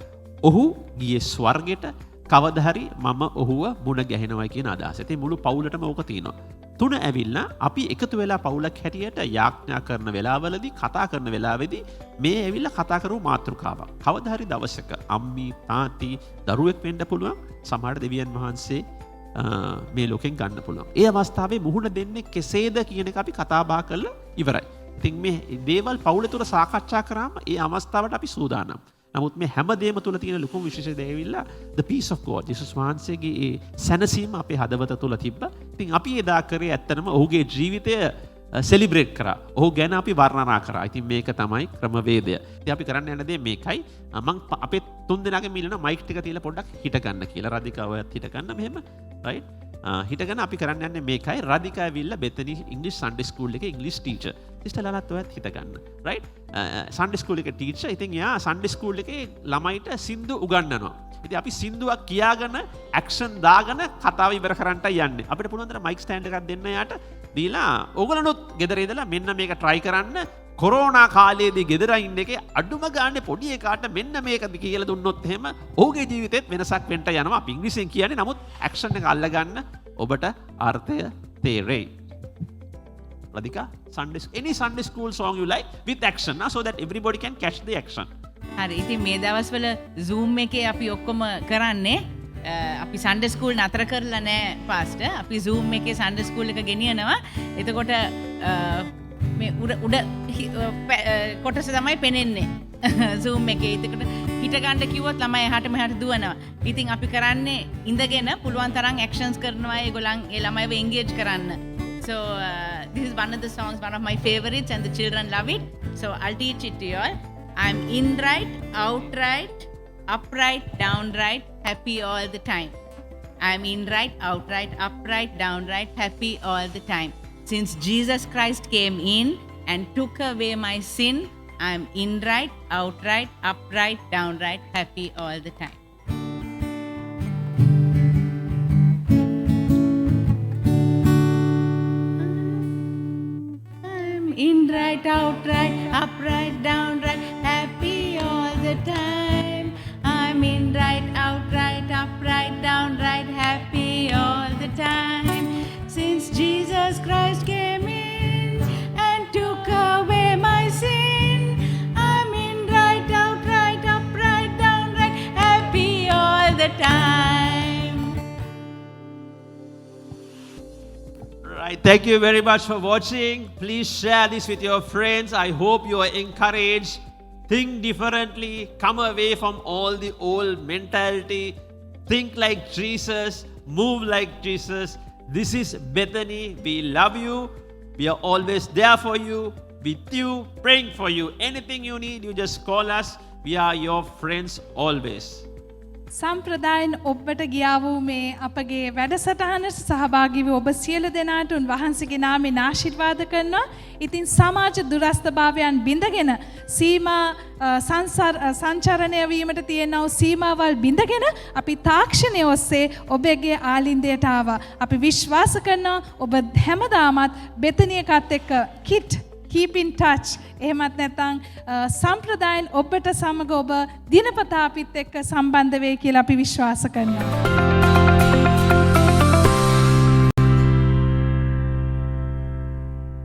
Speaker 1: ඔහු ගියේ ස්වර්ගයට. කවදා හරි මම ඔහුව මුණ ගැහෙනවා කියන අදහස. ඉතින් මුළු පවුලටම ඕක තියෙනවා. තුන ඇවිල්ලා අපි එකතු වෙලා පවුලක් හැටියට යාඥා කරන වෙලාවලදී කතා කරන වෙලාවේදී මේ ඇවිල්ලා කතා කරමු මාතෘකාවක්. කවදා හරි දවසක අම්මි තාත්ති දරුවෙක් වෙන්න පුළුවන්. සමහර දෙවියන් වහන්සේ මේ ලෝකෙන් ගන්න පුළුවන්. ඒ අවස්ථාවේ මුහුණ දෙන්නේ කෙසේද කියන එක අපි කතා බහ කරලා ඉවරයි. ඉතින් මේ දේවල් පවුල තුල සාකච්ඡා කරාම ඒ අවස්ථාවට අපි සූදානම්. නමුත් මේ හැම දෙයක්ම තුල තියෙන ලොකුම විශේෂ දේ ඇවිල්ලා the peace of God. ජේසුස් වහන්සේගේ ඒ සැනසීම අපේ හදවත තුල තිබ්බා. ඉතින් අපි එදා කරේ ඇත්තටම ඔහුගේ ජීවිතය සෙලිබ්‍රේට් කරා. ඔහු ගැන අපි වර්ණනා කරා. ඉතින් මේක තමයි ක්‍රමවේදය. ඉතින් අපි කරන්න යන දේ මේකයි. මම අපේ තුන් දෙනාගේ මිලන මයික් ටික තියලා පොඩ්ඩක් හිට ගන්න කියලා. රාධිකා ඔයත් හිට ගන්න මෙහෙම. රයිට්? හිටගෙන අපි කරන්න යන්නේ මේකයි. රාධිකා ඇවිල්ලා බෙතනි ඉංග්‍රීසි සන්ඩේ ස්කූල් එකේ ඉංග්‍රීසි ටීචර්. සිස්ටර්ලාත් ඔයත් හිට ගන්න. රයිට්? සන්ඩේ ස්කූල් එකේ ටීචර්. ඉතින් යා සන්ඩේ ස්කූල් එකේ ළමයිට සින්දු උගන්වනවා. ඉතින් අපි සින්දුවක් කියාගෙන ඇක්ෂන් දාගෙන කතාව ඉවර කරන්නට යන්නේ. අපිට පුළුවන් තරම් මයික් ස්ටෑන්ඩ් එකක් දෙන්න යාට දීලා ඕගොල්ලොත් ගෙදර ඉඳලා මෙන්න මේක try කරන්න. කොරෝනා කාලයේදී ගෙදර ඉන්න එකේ අඩුම ගානේ පොඩි එකාට මෙන්න මේකද කියලා දුන්නොත් එහෙම ඔහුගේ ජීවිතේත් වෙනසක් වෙන්න යනවා. අපි ඉංග්‍රීසියෙන් කියන්නේ නමුත් ඇක්ෂන් එක අල්ලගන්න ඔබට අර්ථය තේරෙයි. Radhika, any Sunday school song you like with action so that everybody can catch the action.
Speaker 6: හරි ඉතින් මේ දවස්වල Zoom එකේ අපි ඔක්කොම කරන්නේ අපි සන්ඩේ ස්කූල් නතර කරලා නෑ පාස්ට. අපි Zoom එකේ සන්ඩේ ස්කූල් එක ගෙනියනවා. එතකොට මේ උඩ කොටස තමයි පෙනෙන්නේ Zoom එකේ. එතකොට හිට ගන්න කිව්වොත් ළමයි එහාට මෙහාට දුවනවා. ඉතින් අපි කරන්නේ ඉඳගෙන පුළුවන් තරම් ඇක්ෂන්ස් කරනවා ඒගොල්ලන් ඒ ළමයිව එන්ගේජ් කරන්න. So this is one of the songs, one of my favorites, and the children love it. So I'll teach it to you all. I'm in right, out right, upright, downright, happy all the time. I'm in right, outright, upright, downright, happy all the time. Since Jesus Christ came in and took away my sin, I'm in right, outright, upright, downright, happy all the time. I'm in right, outright, upright, downright, happy all the time. I'm in right, outright, upright, downright, happy all the time. Since Jesus Christ came in and took away my sin, I'm in right, outright, upright, downright, happy all the time.
Speaker 1: Right, thank you very much for watching. Please share this with your friends. I hope you are encouraged. Think differently. Come away from all the old mentality. Think like Jesus. Move like Jesus. This is Bethany. We love you. We are always there for you. With you, praying for you. Anything you need, you just call us. We are your friends always.
Speaker 2: සම්ප්‍රදායෙන් ඔබට ගියා වූ මේ අපගේ වැඩසටහනට සහභාගී වූ ඔබ සියලු දෙනාට උන්වහන්සේගේ නාමයෙන් ආශිර්වාද කරනවා. ඉතින් සමාජ දුරස්ථභාවයන් බිඳගෙන සීමා සංචරණය වීමට තියෙන සීමාවල් බිඳගෙන අපි තාක්ෂණය ඔස්සේ ඔබගේ ආලින්දයට ආවා. අපි විශ්වාස කරනවා ඔබ හැමදාමත් බෙතනි එකත් එක්ක keep in touch. එහෙමත් නැත්නම් සම්ප්‍රදායෙන් ඔබට සමග ඔබ දිනපතා අපිත් එක්ක සම්බන්ධ වෙයි කියලා අපි විශ්වාස කරනවා.